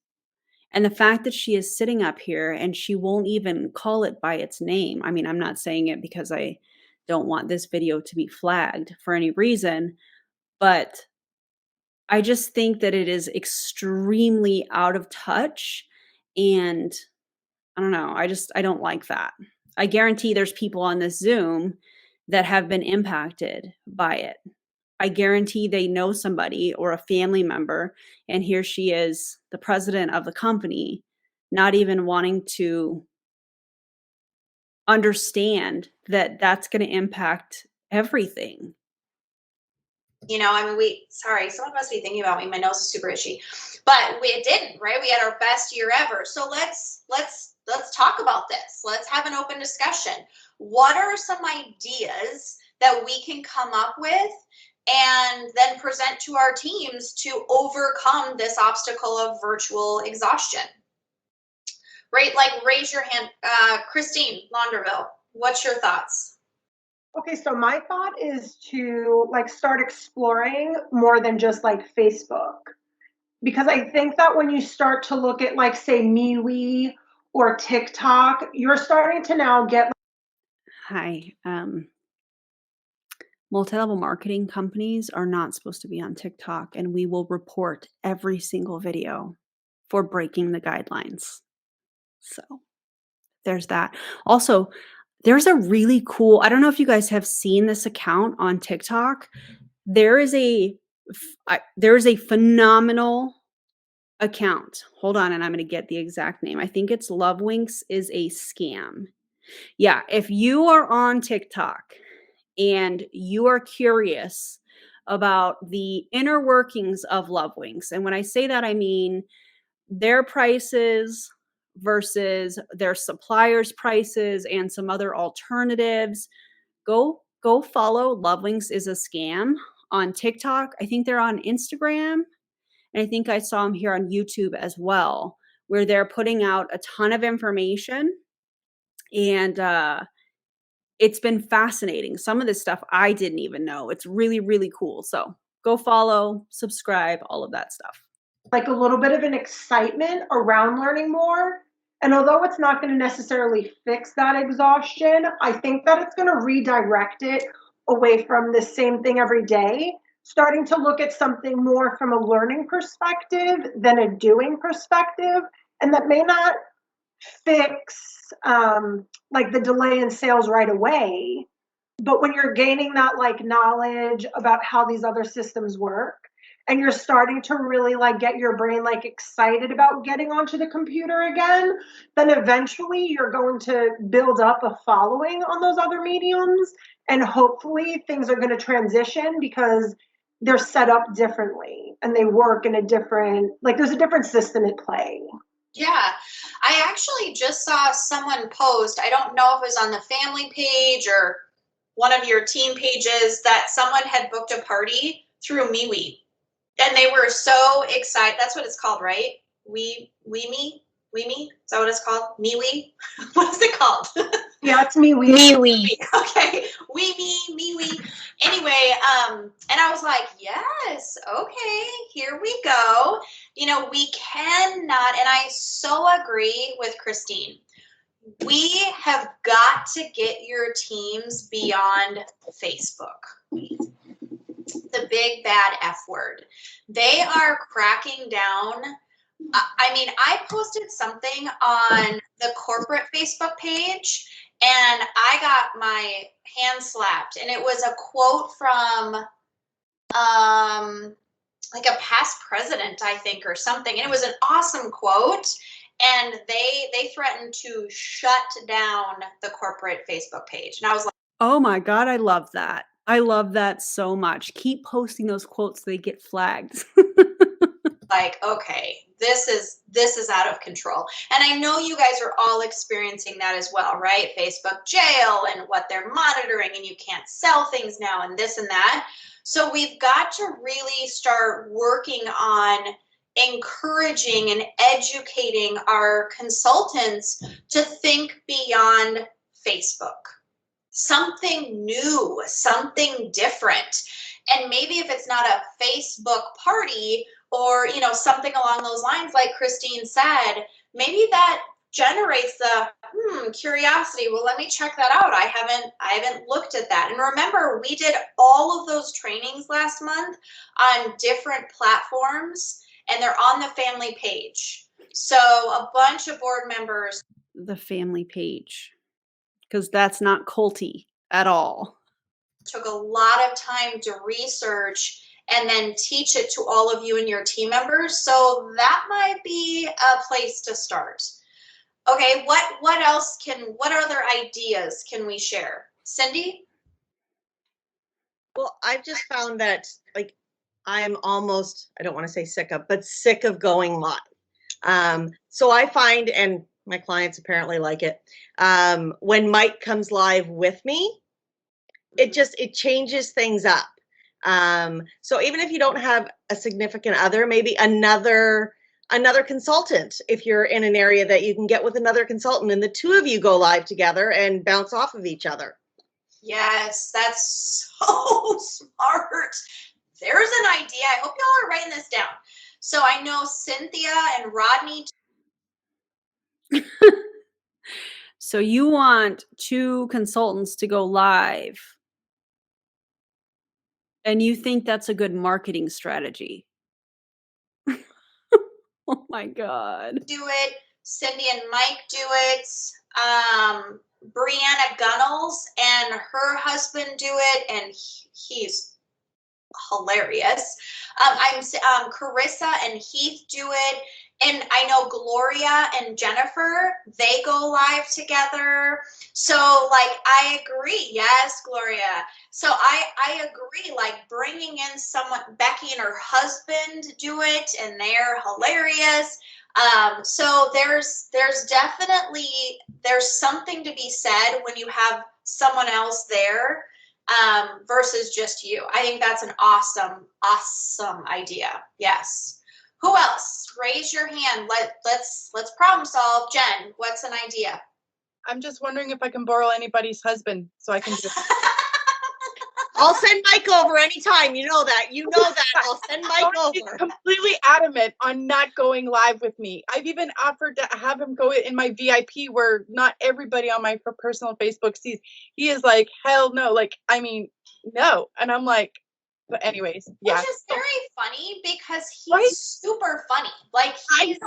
And the fact that she is sitting up here and she won't even call it by its name. I mean, I'm not saying it because I don't want this video to be flagged for any reason, but I just think that it is extremely out of touch. And I don't know, I don't like that. I guarantee there's people on this Zoom that have been impacted by it. I guarantee they know somebody or a family member, and here she is, the president of the company, not even wanting to understand that that's going to impact everything. You know, I mean, sorry, someone must be thinking about me. My nose is super itchy, but it didn't, right? We had our best year ever. So let's talk about this. Let's have an open discussion. What are some ideas that we can come up with and then present to our teams to overcome this obstacle of virtual exhaustion? Right? Like, raise your hand. Christine Launderville, what's your thoughts? Okay, so my thought is to like start exploring more than just like Facebook. Because I think that when you start to look at like say MeWe or TikTok, you're starting to now get Hi. Multi-level marketing companies are not supposed to be on TikTok, and we will report every single video for breaking the guidelines. So there's that. Also, there's a really cool, I don't know if you guys have seen this account on TikTok. There is a phenomenal account. Hold on, and I'm going to get the exact name. I think it's Lovewinx is a scam. Yeah, if you are on TikTok and you are curious about the inner workings of Lovewinx, and when I say that, I mean their prices versus their suppliers' prices and some other alternatives, go follow Lovewinx is a scam on TikTok. I think they're on Instagram And I think I saw them here on YouTube as well, where they're putting out a ton of information. And it's been fascinating. Some of this stuff I didn't even know. It's really, really cool. So go follow, subscribe, all of that stuff. Like a little bit of an excitement around learning more. And although it's not going to necessarily fix that exhaustion, I think that it's going to redirect it away from the same thing every day, starting to look at something more from a learning perspective than a doing perspective. And that may not fix like the delay in sales right away, but when you're gaining that like knowledge about how these other systems work, and you're starting to really like get your brain like excited about getting onto the computer again, then eventually you're going to build up a following on those other mediums, and hopefully things are going to transition because they're set up differently and they work in a different, like there's a different system at play. Yeah, I actually just saw someone post, I don't know if it was on the family page or one of your team pages, that someone had booked a party through MeWe. And they were so excited. That's what it's called, right? We me? Is that what it's called? MeWe? What is it called? Yeah, it's MeWe. Okay. MeWe. Anyway, and I was like, yes, okay, here we go. You know, we cannot, and I so agree with Christine. We have got to get your teams beyond Facebook. The big bad F word. They are cracking down. I mean, I posted something on the corporate Facebook page and I got my hand slapped, and it was a quote from like a past president, I think, or something. And it was an awesome quote. And they threatened to shut down the corporate Facebook page. And I was like, oh my God, I love that. I love that so much. Keep posting those quotes so they get flagged. like, okay, this is out of control. And I know you guys are all experiencing that as well, right? Facebook jail and what they're monitoring, and you can't sell things now and this and that. So we've got to really start working on encouraging and educating our consultants to think beyond Facebook. Something new, something different. And maybe if it's not a Facebook party or, you know, something along those lines, like Christine said, maybe that generates the curiosity. Well, let me check that out. I haven't looked at that. And remember, we did all of those trainings last month on different platforms, and they're on the family page. So a bunch of board members. The family page. Because that's not culty at all. Took a lot of time to research and then teach it to all of you and your team members. So that might be a place to start. Okay, what other ideas can we share? Cindy? Well, I've just found that, like, I'm almost, I don't want to say sick of going live. So I find, and my clients apparently like it, when Mike comes live with me, it changes things up. So even if you don't have a significant other, maybe another consultant, if you're in an area that you can get with another consultant and the two of you go live together and bounce off of each other. Yes, that's so smart. There's an idea. I hope y'all are writing this down. So I know Cynthia and Rodney. So you want two consultants to go live, and you think that's a good marketing strategy? Oh my God. Do it. Cindy and Mike do it. Brianna Gunnels and her husband do it, and he's hilarious. Carissa and Heath do it. And I know Gloria and Jennifer, they go live together. So, like, I agree. Yes, Gloria. So I agree, like, bringing in someone, Becky and her husband do it, and they're hilarious. So there's definitely, there's something to be said when you have someone else there versus just you. I think that's an awesome idea. Yes. Who else? Raise your hand. Let's problem solve. Jen, what's an idea? I'm just wondering if I can borrow anybody's husband so I can do it. I'll send Mike over anytime. You know that. You know that. I'll send Mike He's over. completely adamant on not going live with me. I've even offered to have him go in my VIP where not everybody on my personal Facebook sees. He is like, hell no. Like, I mean, no. And I'm like, but anyways, yeah. Which is very funny because he's Right? super funny. Like he's,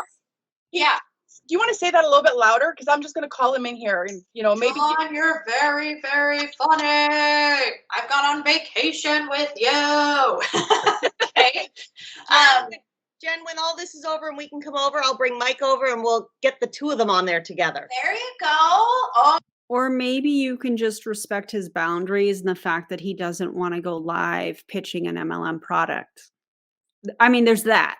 yeah. Do you want to say that a little bit louder? Because I'm just going to call him in here and, you know, maybe. John, you're very, very funny. I've gone on vacation with you. Okay. Jen, when all this is over and we can come over, I'll bring Mike over and we'll get the two of them on there together. There you go. Oh. Or maybe you can just respect his boundaries and the fact that he doesn't want to go live pitching an MLM product. I mean, there's that.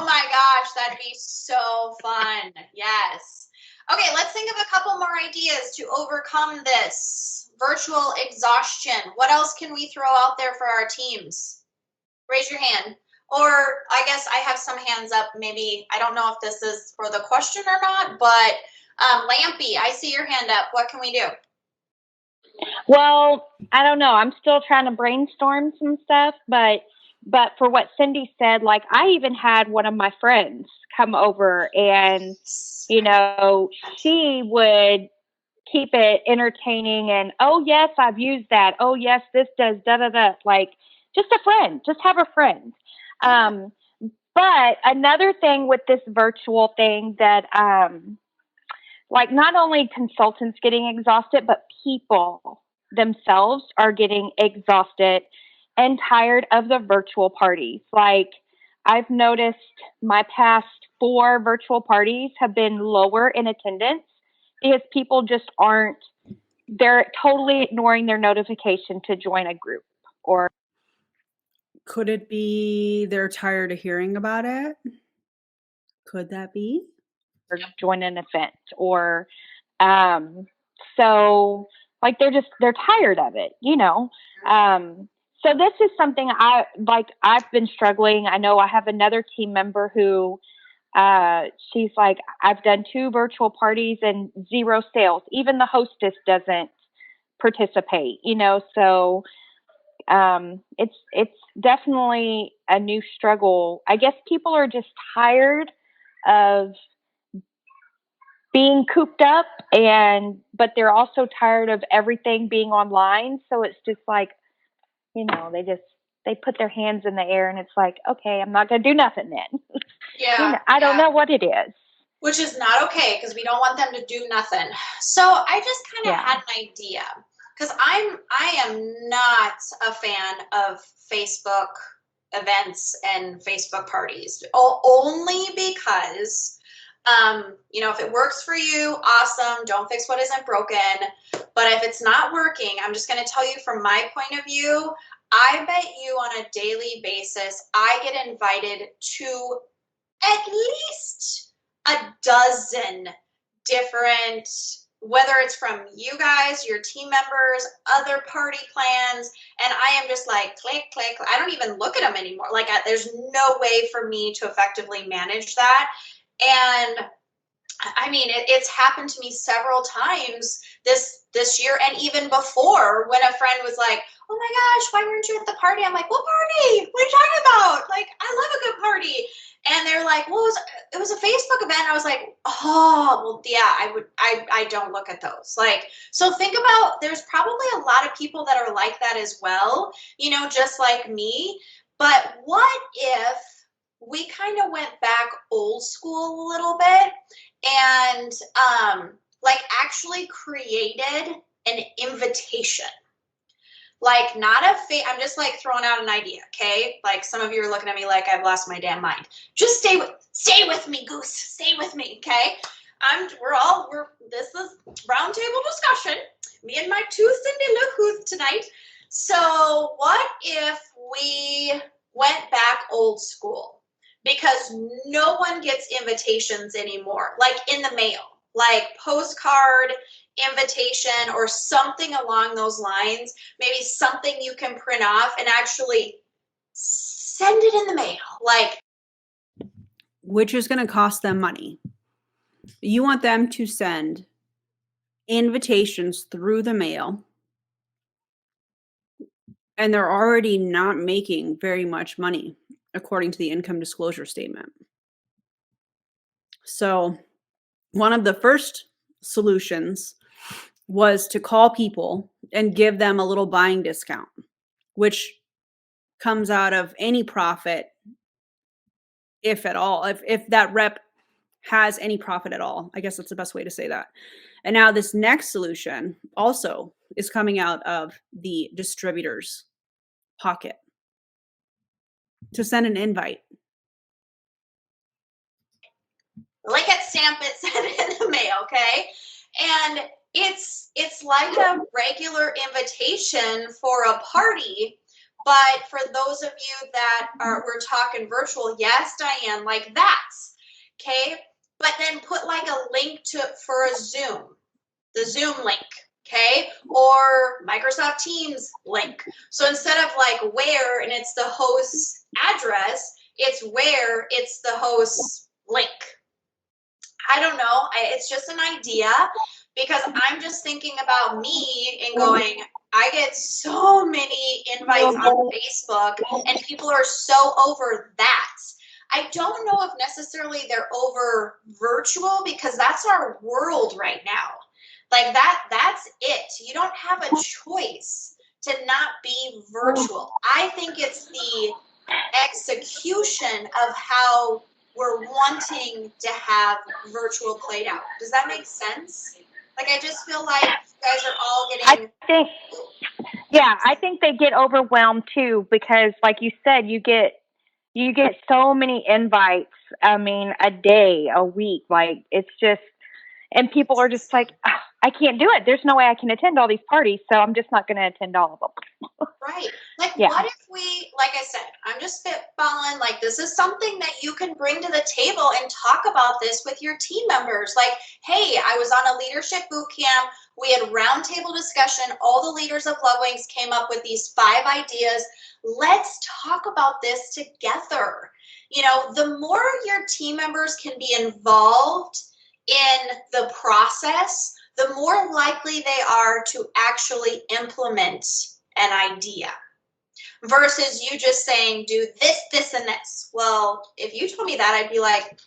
Oh my gosh, that'd be so fun. Yes. Okay, let's think of a couple more ideas to overcome this virtual exhaustion. What else can we throw out there for our teams? Raise your hand. Or I guess I have some hands up. Maybe, I don't know if this is for the question or not, but Lampy, I see your hand up. What can we do? Well, I don't know. I'm still trying to brainstorm some stuff, but for what Cindy said, like I even had one of my friends come over and, you know, she would keep it entertaining and, oh yes, I've used that. Oh yes, this does da-da-da. Like just a friend, just have a friend. But another thing with this virtual thing that, like not only consultants getting exhausted, but people themselves are getting exhausted and tired of the virtual parties. Like I've noticed my past 4 virtual parties have been lower in attendance because people just they're totally ignoring their notification to join a group. Or could it be they're tired of hearing about it? Could that be? Or join an event or, so like they're tired of it, you know? So this is something I've been struggling. I know I have another team member who, she's like, I've done 2 virtual parties and 0 sales. Even the hostess doesn't participate, you know? So, it's definitely a new struggle. I guess people are just tired of being cooped up but they're also tired of everything being online. So it's just like, you know, they put their hands in the air and it's like, okay, I'm not going to do nothing then. Yeah. You know, I don't know what it is. Which is not okay because we don't want them to do nothing. So I just kind of had an idea because I am not a fan of Facebook events and Facebook parties. Only because, you know, if it works for you, awesome. Don't fix what isn't broken. But if it's not working, I'm just going to tell you from my point of view, I bet you on a daily basis, I get invited to at least a dozen different, whether it's from you guys, your team members, other party plans, and I am just like, click, click. I don't even look at them anymore. Like, there's no way for me to effectively manage that. And I mean, it's happened to me several times this year and even before when a friend was like, oh my gosh, why weren't you at the party? I'm like, what party? What are you talking about? Like, I love a good party. And they're like, well, it was a Facebook event. I was like, oh, well, yeah, I don't look at those. Like, so think about, there's probably a lot of people that are like that as well, you know, just like me. But what if we kind of went back old school a little bit and like actually created an invitation? Like not I'm just like throwing out an idea, okay? Like some of you are looking at me like I've lost my damn mind. Just stay with me, Goose. Stay with me, okay? This is roundtable discussion. Me and my 2 Cindy Lou tonight. So what if we went back old school? Because no one gets invitations anymore, like in the mail, like postcard invitation or something along those lines, maybe something you can print off and actually send it in the mail. Like, which is going to cost them money. You want them to send invitations through the mail, and they're already not making very much money according to the income disclosure statement. So one of the first solutions was to call people and give them a little buying discount, which comes out of any profit, if at all, if that rep has any profit at all. I guess that's the best way to say that. And now this next solution also is coming out of the distributor's pocket to send an invite. Like it, stamp it, send it in the mail, okay? And it's like a regular invitation for a party, but for those of you that we're talking virtual, yes, Diane, like that, okay? But then put like a link for a Zoom, the Zoom link, okay? Or Microsoft Teams link. So instead of like where and it's the host's address, it's where it's the host's link. I don't know. It's just an idea because I'm just thinking about me and going, I get so many invites on Facebook and people are so over that. I don't know if necessarily they're over virtual because that's our world right now. Like that's it. You don't have a choice to not be virtual. I think it's the execution of how we're wanting to have virtual played out. Does that make sense? Like, I just feel like you guys are all getting... I think they get overwhelmed too, because like you said, you get so many invites. I mean, a day, a week, like it's just, and people are just like, oh, I can't do it. There's no way I can attend all these parties, so I'm just not going to attend all of them. Right. Like, what if we, like I said, I'm just spitballing, like, this is something that you can bring to the table and talk about this with your team members. Like, hey, I was on a leadership boot camp. We had roundtable discussion. All the leaders of Lovewinx came up with these 5 ideas. Let's talk about this together. You know, the more your team members can be involved in the process, the more likely they are to actually implement an idea versus you just saying, do this, this, and this. Well, if you told me that, I'd be like,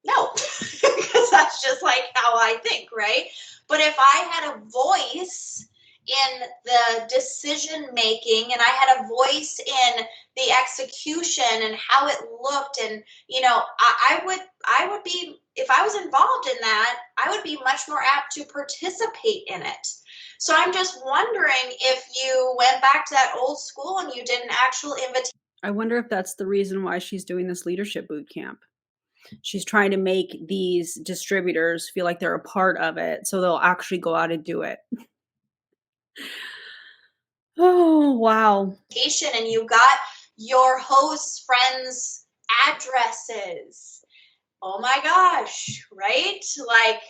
no, because that's just like how I think, right? But if I had a voice in the decision making and I had a voice in the execution and how it looked, and you know, I would be, if I was involved in that, I would be much more apt to participate in it. So I'm just wondering if you went back to that old school and you did an actual invitation. I wonder if that's the reason why she's doing this leadership boot camp. She's trying to make these distributors feel like they're a part of it, so they'll actually go out and do it. Oh, wow. And you got your host friends' addresses. Oh my gosh, right? Like,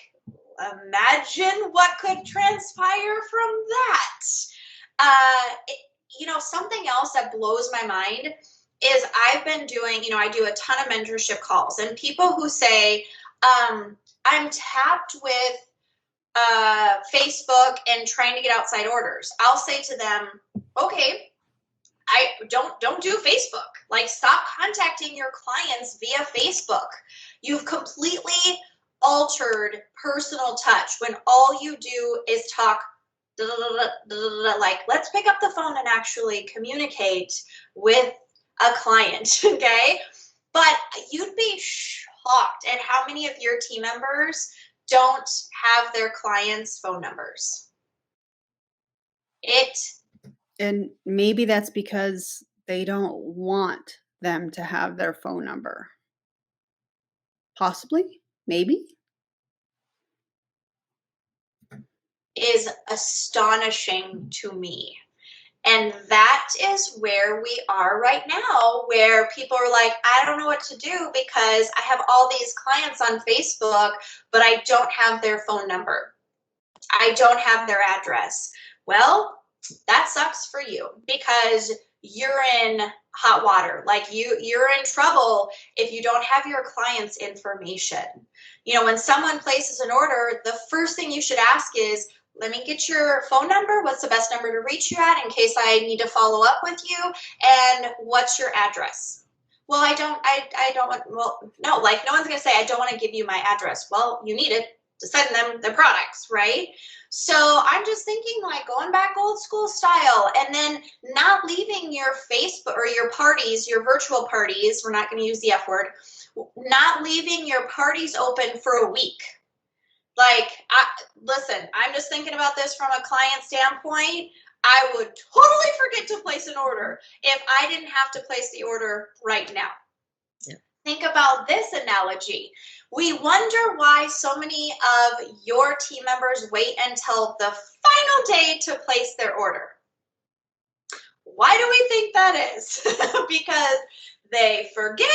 imagine what could transpire from that. You know, something else that blows my mind is I've been doing, you know, I do a ton of mentorship calls, and people who say, I'm tapped with Facebook and trying to get outside orders. I'll say to them, okay, I don't do Facebook. Like, stop contacting your clients via Facebook. You've completely altered personal touch when all you do is talk, like, let's pick up the phone and actually communicate with a client, okay? But you'd be shocked at how many of your team members don't have their clients' phone numbers. And maybe that's because they don't want them to have their phone number. Possibly, maybe. Is astonishing to me. And that is where we are right now, where people are like, I don't know what to do because I have all these clients on Facebook, but I don't have their phone number. I don't have their address. Well, that sucks for you because you're in hot water. Like you're in trouble if you don't have your client's information. You know, when someone places an order, the first thing you should ask is, let me get your phone number. What's the best number to reach you at in case I need to follow up with you? And what's your address? Well, I don't want, well, no, like no one's going to say, I don't want to give you my address. Well, you need it to send them the products, right? So I'm just thinking like going back old school style, and then not leaving your Facebook or your parties, your virtual parties, we're not going to use the F word, not leaving your parties open for a week. Like, listen, I'm just thinking about this from a client standpoint. I would totally forget to place an order if I didn't have to place the order right now. Yeah. Think about this analogy. We wonder why so many of your team members wait until the final day to place their order. Why do we think that is? Because they forget,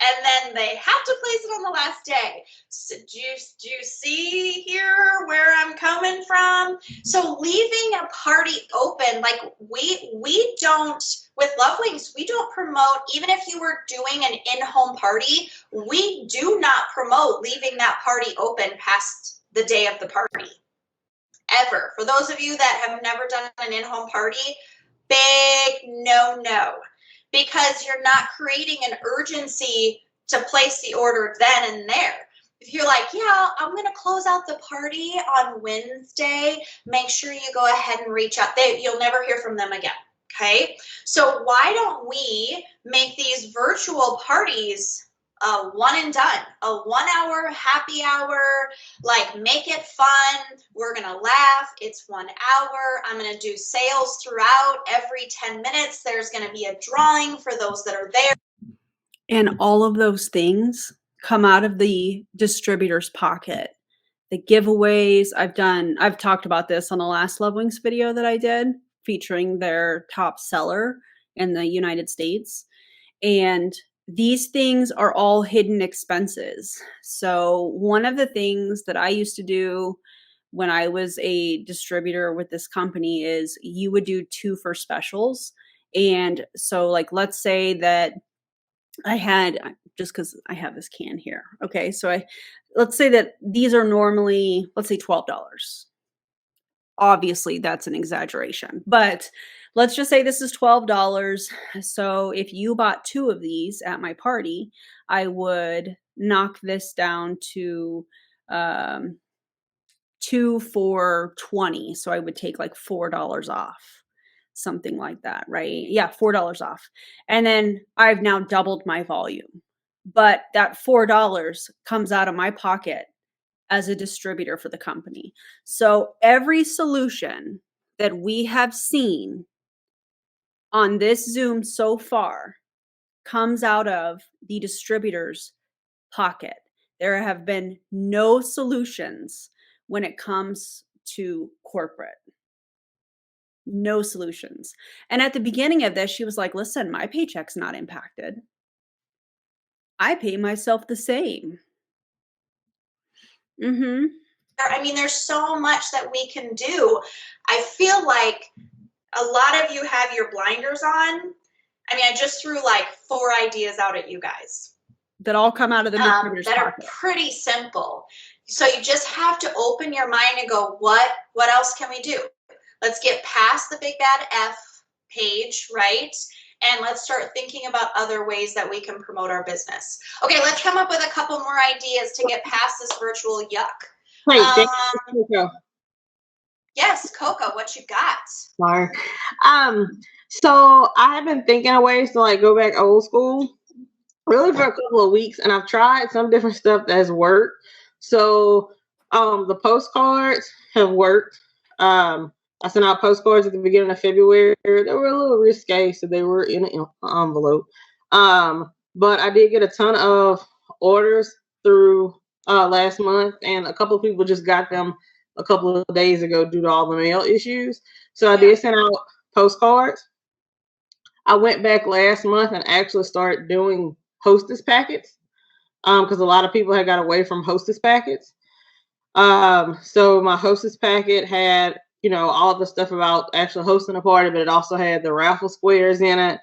and then they have to place it on the last day. So do you see here where I'm coming from? So leaving a party open, like we don't, with Lovewinx, we don't promote, even if you were doing an in-home party, we do not promote leaving that party open past the day of the party, ever. For those of you that have never done an in-home party, big no-no. Because you're not creating an urgency to place the order then and there. If you're like, yeah, I'm going to close out the party on Wednesday, make sure you go ahead and reach out. You'll never hear from them again, okay? So why don't we make these virtual parties one and done, a 1 hour happy hour, like make it fun. We're going to laugh. It's 1 hour. I'm going to do sales throughout. Every 10 minutes, there's going to be a drawing for those that are there. And all of those things come out of the distributor's pocket. The giveaways I've talked about this on the last Lovewinx video that I did featuring their top seller in the United States. And these things are all hidden expenses. So one of the things that I used to do when I was a distributor with this company is you would do 2 for specials. And so like, let's say that I had, just because I have this can here. Okay. So let's say that these are normally, let's say $12. Obviously that's an exaggeration, but let's just say this is $12. So if you bought 2 of these at my party, I would knock this down to 2 for $20. So I would take like $4 off, something like that, right? Yeah, $4 off. And then I've now doubled my volume, but that $4 comes out of my pocket as a distributor for the company. So every solution that we have seen on this Zoom so far comes out of the distributor's pocket. There have been no solutions when it comes to corporate. No solutions. And at the beginning of this, she was like, listen, my paycheck's not impacted. I pay myself the same. Mm-hmm. I mean, there's so much that we can do. I feel like a lot of you have your blinders on. I mean, I just threw like 4 ideas out at you guys. That all come out of the distributor's that pocket. are pretty simple. So you just have to open your mind and go, what else can we do? Let's get past the big bad F page, right? And let's start thinking about other ways that we can promote our business. Okay, let's come up with a couple more ideas to get past this virtual yuck. Hey, Coco. Yes, Coco, what you got? Sorry. So I have been thinking of ways to like go back old school, really for a couple of weeks, and I've tried some different stuff that's worked. So the postcards have worked. I sent out postcards at the beginning of February. They were a little risque, so they were in an envelope. But I did get a ton of orders through last month, and a couple of people just got them a couple of days ago due to all the mail issues. So I did send out postcards. I went back last month and actually started doing hostess packets because a lot of people had got away from hostess packets. So my hostess packet had, all the stuff about actually hosting a party, but it also had the raffle squares in it.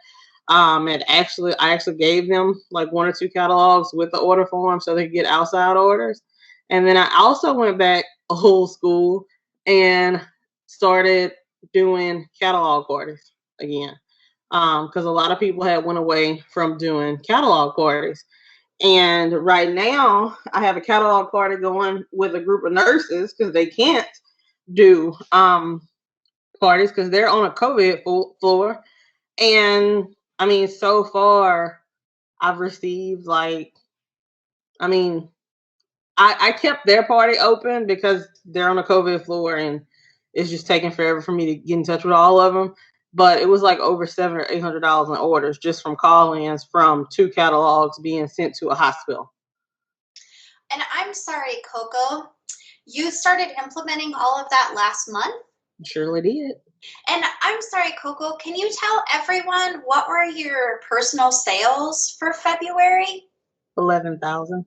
And I actually gave them like 1 or 2 catalogs with the order form so they could get outside orders. And then I also went back old school and started doing catalog parties again. Because a lot of people had went away from doing catalog parties. And right now I have a catalog party going with a group of nurses because they can't do parties because they're on a COVID floor. And I mean, so far I've received I kept their party open because they're on a COVID floor and it's just taking forever for me to get in touch with all of them. But it was like over $700 or $800 in orders just from call-ins from 2 catalogs being sent to a hospital. And I'm sorry, Coco, you started implementing all of that last month? Surely did. And I'm sorry, Coco, can you tell everyone what were your personal sales for February? 11,000.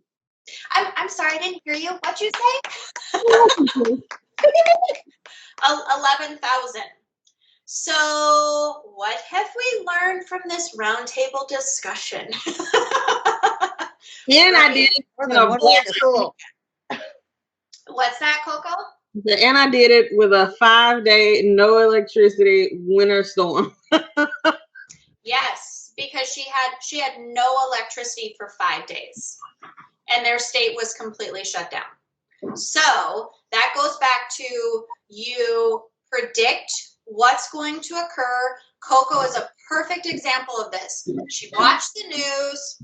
I'm sorry, I didn't hear you. What'd you say? 11,000. So what have we learned from this roundtable discussion? And I did it with a black school. What's that, Coco? And I did it with a 5-day no electricity winter storm. Yes, because she had no electricity for 5 days, and their state was completely shut down. So that goes back to you predict what's going to occur. Coco is a perfect example of this. She watched the news.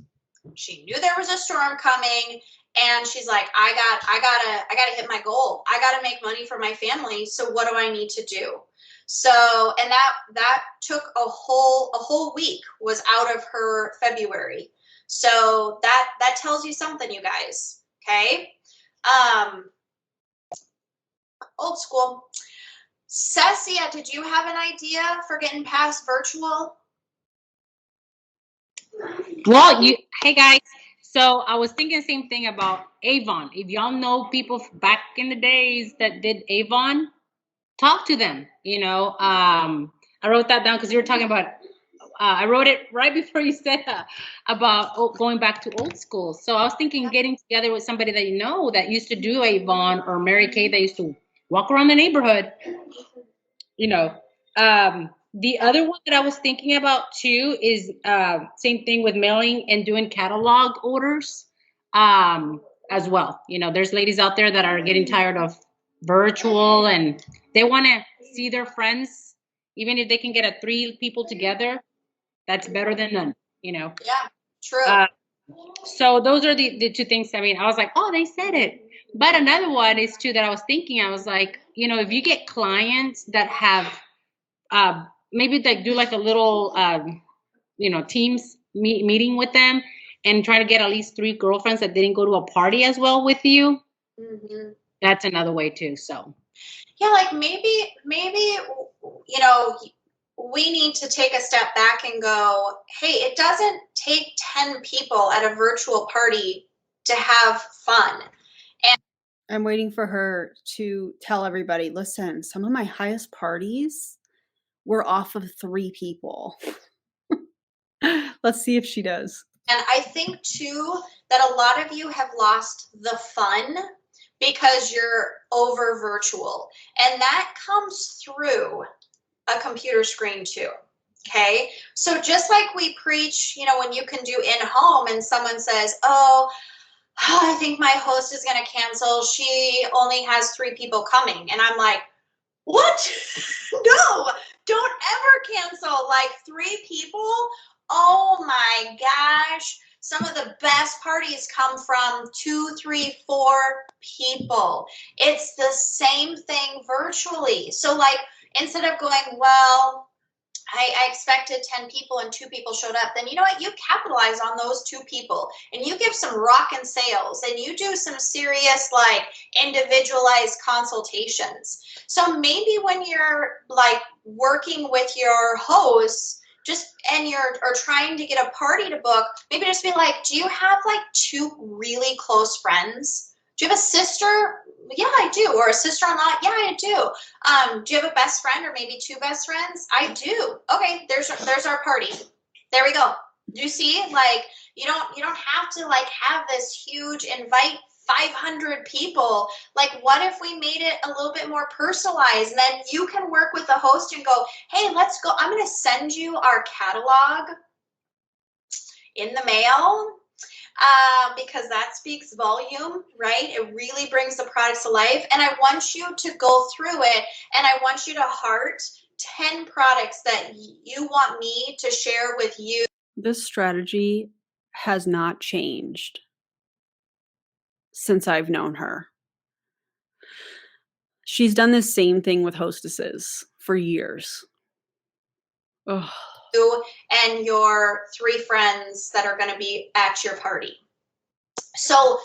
She knew there was a storm coming, and she's like, I gotta hit my goal. I gotta make money for my family. So what do I need to do? So, and that took a whole week was out of her February. So that tells you something, you guys. Okay. Old school. Cecia, did you have an idea for getting past virtual? Well, hey guys. So I was thinking the same thing about Avon. If y'all know people back in the days that did Avon, talk to them. I wrote that down because you were talking about. I wrote it right before you said about going back to old school. So I was thinking getting together with somebody that that used to do Avon, or Mary Kay that used to walk around the neighborhood. The other one that I was thinking about too is same thing with mailing and doing catalog orders as well. There's ladies out there that are getting tired of virtual and they want to see their friends, even if they can get 3 people together. That's better than none. Yeah, true. So those are the 2 things. I mean, I was like, oh, they said it. But another one is too that I was thinking. I was like, if you get clients that have maybe they do like a little, Teams meeting with them and try to get at least 3 girlfriends that didn't go to a party as well with you. Mm-hmm. That's another way too. So, yeah, like maybe, we need to take a step back and go, hey, it doesn't take 10 people at a virtual party to have fun. And I'm waiting for her to tell everybody, listen, some of my highest parties were off of 3 people. Let's see if she does. And I think too that a lot of you have lost the fun because you're over virtual. And that comes through a computer screen too. Okay. So just like we preach, when you can do in home and someone says, oh, I think my host is going to cancel. She only has 3 people coming. And I'm like, what? No, don't ever cancel. Like 3 people. Oh my gosh. Some of the best parties come from 2, 3, 4 people. It's the same thing virtually. So like, instead of going, well, I expected 10 people and 2 people showed up, then you know what? You capitalize on those 2 people and you give some rockin' sales and you do some serious like individualized consultations. So maybe when you're like working with your hosts, and you're trying to get a party to book, maybe just be like, do you have like 2 really close friends? Do you have a sister? Yeah, I do. Or a sister-in-law? Yeah, I do. Do you have a best friend or maybe two best friends? I do. Okay, there's our party. There we go. Do you see? Like, you don't have to like have this huge invite 500 people. Like, what if we made it a little bit more personalized? And then you can work with the host and go, hey, let's go. I'm going to send you our catalog in the mail. Because that speaks volume, right? It really brings the products to life. And I want you to go through it, and I want you to heart 10 products that you want me to share with you. This strategy has not changed since I've known her. She's done the same thing with hostesses for years. Ugh. You and your 3 friends that are going to be at your party. So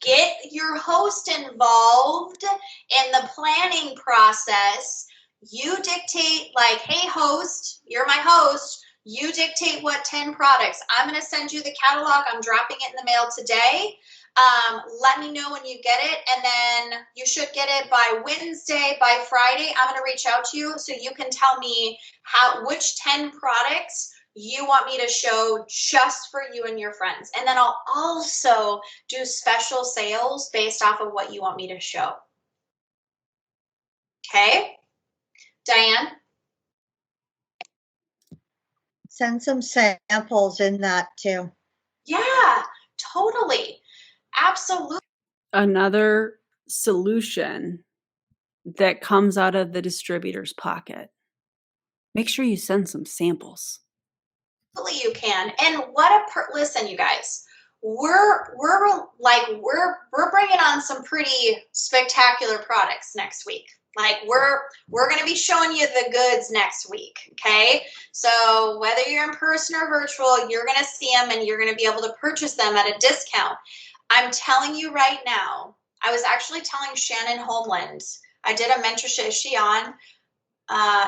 get your host involved in the planning process. You dictate, like, hey, host, you're my host. You dictate what 10 products. I'm going to send you the catalog. I'm dropping it in the mail today. Let me know when you get it, and then you should get it by Wednesday. By Friday, I'm going to reach out to you so you can tell me which 10 products you want me to show just for you and your friends. And then I'll also do special sales based off of what you want me to show. Okay? Diane? Send some samples in that too. Yeah, totally. Absolutely. Another solution that comes out of the distributor's pocket. Make sure you send some samples. Absolutely, you can. And listen, you guys, we're bringing on some pretty spectacular products next week. Like, we're going to be showing you the goods next week. Okay. So whether you're in person or virtual, you're going to see them and you're going to be able to purchase them at a discount. I'm telling you right now, I was actually telling Shannon Homeland, I did a mentorship. Is she on?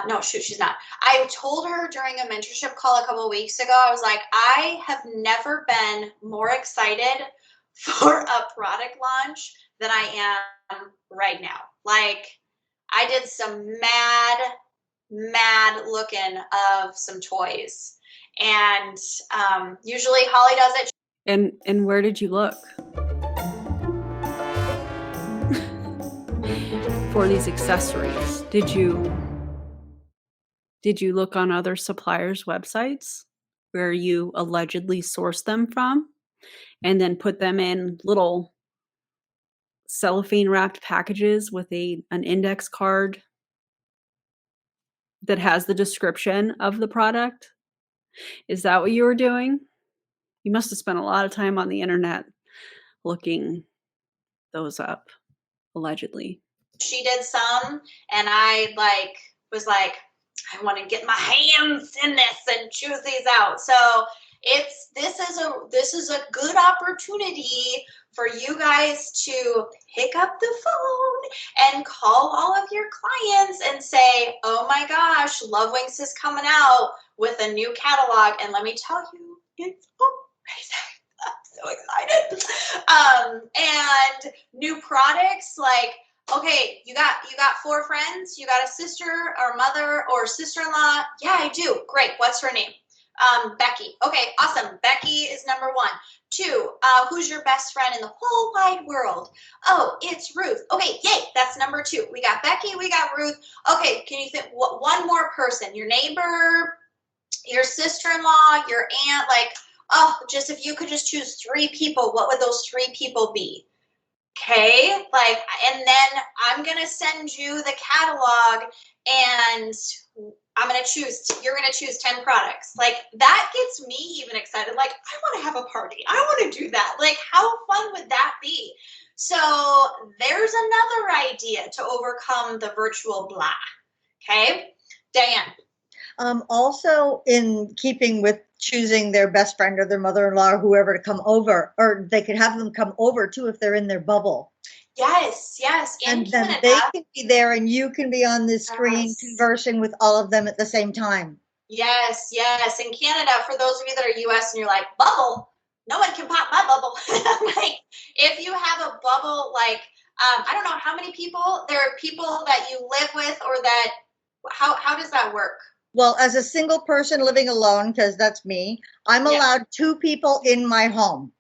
No, shoot, she's not. I told her during a mentorship call a couple of weeks ago, I was like, I have never been more excited for a product launch than I am right now. Like, I did some mad looking of some toys. And usually Holly does it. And where did you look for these accessories? Did you look on other suppliers' websites where you allegedly sourced them from and then put them in little cellophane wrapped packages with an index card that has the description of the product? Is that what you were doing? You must have spent a lot of time on the internet looking those up, allegedly. She did some, and I was like, I want to get my hands in this and choose these out. So this is a good opportunity for you guys to pick up the phone and call all of your clients and say, oh my gosh, Lovewinx is coming out with a new catalog. And let me tell you, it's amazing. I'm so excited. And new products, like, okay, you got 4 friends, you got a sister or mother or sister-in-law. Yeah, I do. Great. What's her name? Becky. Okay, awesome. Becky is number 1. 2, who's your best friend in the whole wide world? Oh, it's Ruth. Okay, yay, that's number 2. We got Becky, we got Ruth. Okay, can you think one more person? Your neighbor, your sister-in-law, your aunt, like, oh, just if you could just choose 3 people, what would those 3 people be? Okay, like, and then I'm going to send you the catalog and you're going to choose 10 products. Like, that gets me even excited. Like, I want to have a party. I want to do that. Like, how fun would that be? So there's another idea to overcome the virtual blah. Okay, Diane. Also, in keeping with choosing their best friend or their mother-in-law or whoever to come over, or they could have them come over too if they're in their bubble. Yes. And then they can be there and you can be on the screen conversing with all of them at the same time. Yes. In Canada, for those of you that are US and you're like, bubble, no one can pop my bubble. Like, if you have a bubble, like, I don't know how many people, there are people that you live with, or that, how does that work? Well, as a single person living alone, because that's me, I'm allowed 2 people in my home.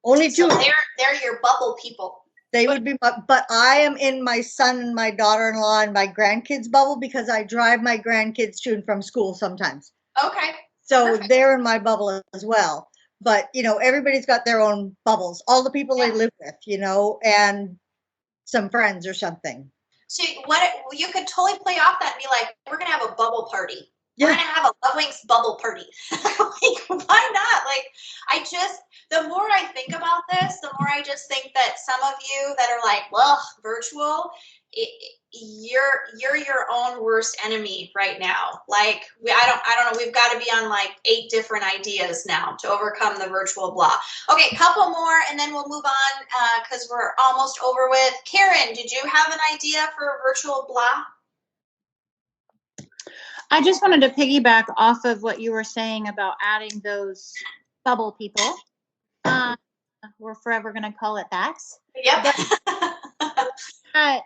Only 2. So they're your bubble people. They would be, but I am in my son and my daughter-in-law and my grandkids bubble because I drive my grandkids to and from school sometimes. Okay. So Perfect. they're in my bubble as well. But, you know, everybody's got their own bubbles, all the people they live with, you know, and some friends or something. So you could totally play off that and be like, we're going to have a bubble party. We're going to have a Lovewinx bubble party. Like, why not? Like, the more I think about this, the more I just think that some of you that are like, well, virtual, you're your own worst enemy right now. Like, I don't know. We've got to be on like 8 different ideas now to overcome the virtual blah. Okay, couple more, and then we'll move on because we're almost over with. Karen, did you have an idea for a virtual blah? I just wanted to piggyback off of what you were saying about adding those bubble people. We're forever going to call it that. Yep. But,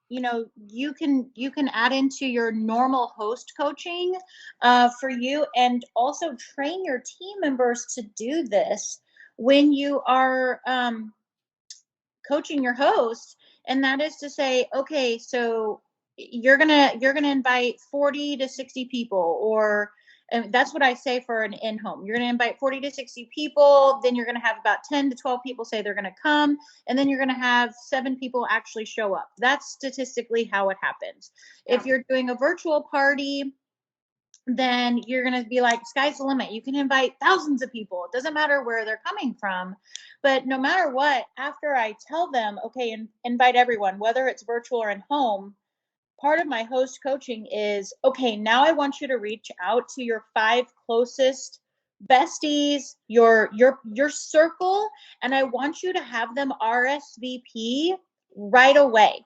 you know, you can add into your normal host coaching for you, and also train your team members to do this when you are coaching your host. And that is to say, okay, so you're gonna invite 40 to 60 people, or and that's what I say for an in-home. You're going to invite 40 to 60 people. Then you're going to have about 10 to 12 people say they're going to come. And then you're going to have 7 people actually show up. That's statistically how it happens. Yeah. If you're doing a virtual party, then you're going to be like, sky's the limit. You can invite thousands of people. It doesn't matter where they're coming from. But no matter what, after I tell them, okay, invite everyone, whether it's virtual or in home, part of my host coaching is, okay, now I want you to reach out to your 5 closest besties, your circle, and I want you to have them RSVP right away.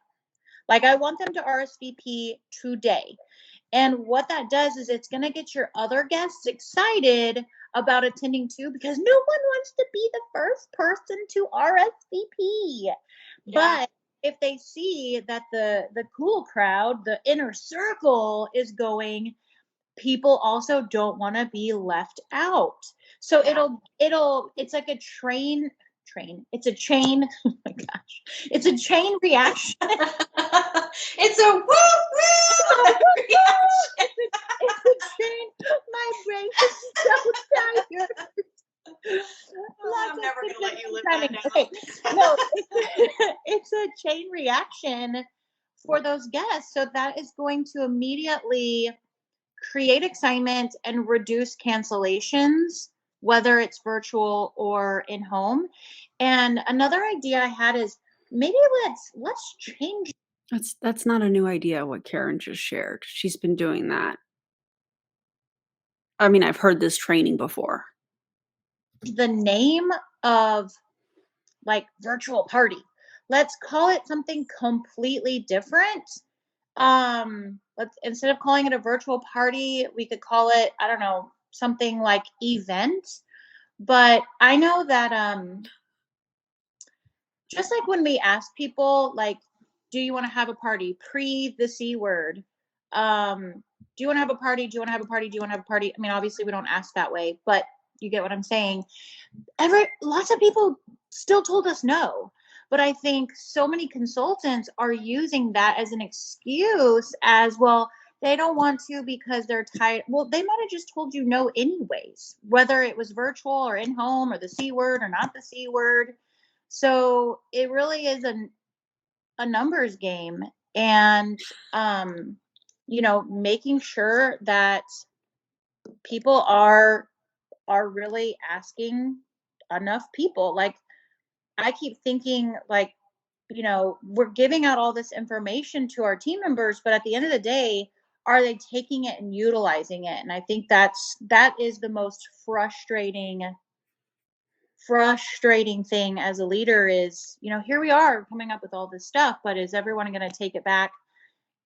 Like, I want them to RSVP today. And what that does is it's going to get your other guests excited about attending too, because no one wants to be the first person to RSVP. Yeah. But if they see that the cool crowd, the inner circle is going, people also don't want to be left out. So it's like a train. It's a chain. Oh my gosh. It's a chain reaction. It's a woo reaction. It's a chain. My brain is so tired. I'm never going to let you live that down. Okay. No, it's a chain reaction for those guests. So that is going to immediately create excitement and reduce cancellations, whether it's virtual or in home. And another idea I had is maybe let's change. That's not a new idea, what Karen just shared. She's been doing that. I mean, I've heard this training before. The name of like virtual party. Let's call it something completely different. Let's, instead of calling it a virtual party, we could call it, I don't know, something like event. But I know that just like when we ask people, like, do you want to have a party pre the C word? Do you want to have a party? Do you want to have a party? Do you want to have a party? I mean, obviously we don't ask that way, but you get what I'm saying. Lots of people still told us no. But I think so many consultants are using that as an excuse as, well, they don't want to because they're tired. Well, they might have just told you no anyways, whether it was virtual or in home or the C word or not the C word. So it really is a numbers game. And, you know, making sure that people are really asking enough people. Like, I keep thinking, like, you know, we're giving out all this information to our team members, but at the end of the day, are they taking it and utilizing it? And I think that is the most frustrating thing as a leader is, you know, here we are coming up with all this stuff, but is everyone going to take it back?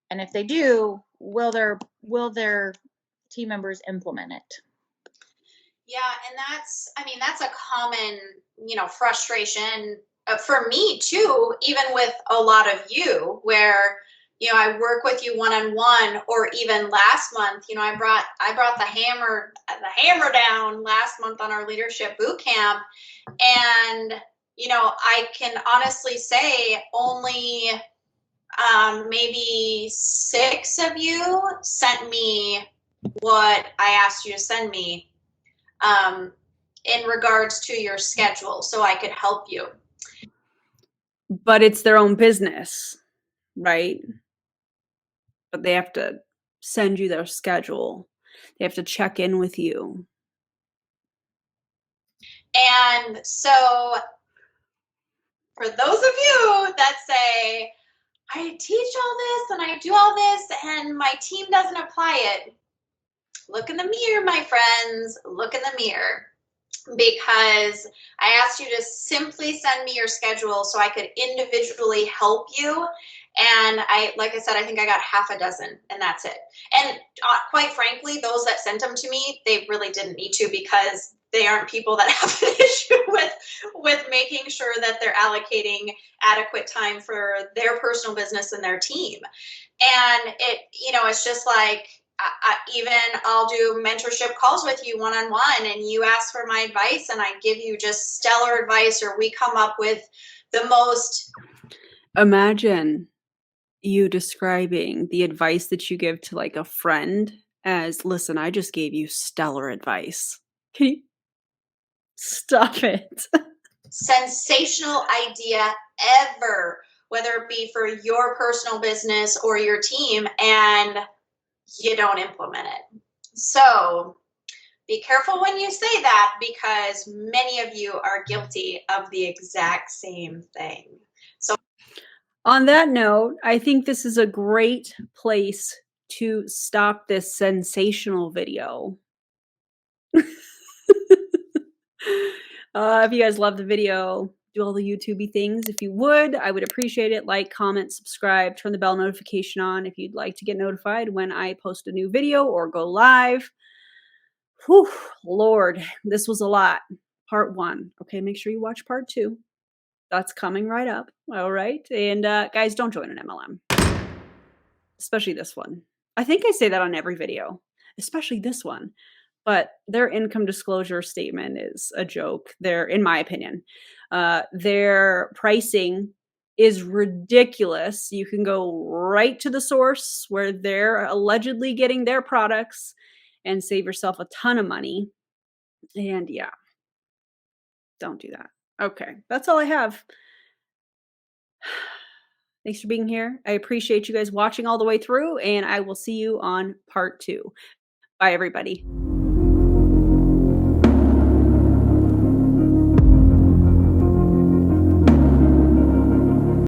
And if they do, will their team members implement it? Yeah, and that's a common, frustration for me too, even with a lot of you, where, I work with you one-on-one, or even last month, I brought the hammer down last month on our leadership boot camp. And, I can honestly say only maybe 6 of you sent me what I asked you to send me in regards to your schedule so I could help you. But it's their own business, right? But they have to send you their schedule. They have to check in with you. And so for those of you that say, I teach all this and I do all this and my team doesn't apply it, look in the mirror, my friends, look in the mirror. Because I asked you to simply send me your schedule so I could individually help you. And like I said, I think I got half a dozen, and that's it. And quite frankly, those that sent them to me, they really didn't need to, because they aren't people that have an issue with making sure that they're allocating adequate time for their personal business and their team. And it's just like, I'll do mentorship calls with you one-on-one, and you ask for my advice and I give you just stellar advice, or we come up with the most. Imagine you describing the advice that you give to like a friend as, listen, I just gave you stellar advice. Can you stop it? Sensational idea ever, whether it be for your personal business or your team, and you don't implement it. So be careful when you say that, because many of you are guilty of the exact same thing. So on that note, I think this is a great place to stop this sensational video. If you guys love the video, do all the YouTubey things. If you would, I would appreciate it. Like, comment, subscribe, turn the bell notification on if you'd like to get notified when I post a new video or go live. Whew, Lord, this was a lot. Part 1. Okay, make sure you watch part 2. That's coming right up. All right. And guys, don't join an MLM. Especially this one. I think I say that on every video, especially this one. But their income disclosure statement is a joke. In my opinion, their pricing is ridiculous. You can go right to the source where they're allegedly getting their products and save yourself a ton of money. And yeah, don't do that. Okay, that's all I have. Thanks for being here. I appreciate you guys watching all the way through, and I will see you on part 2. Bye, everybody.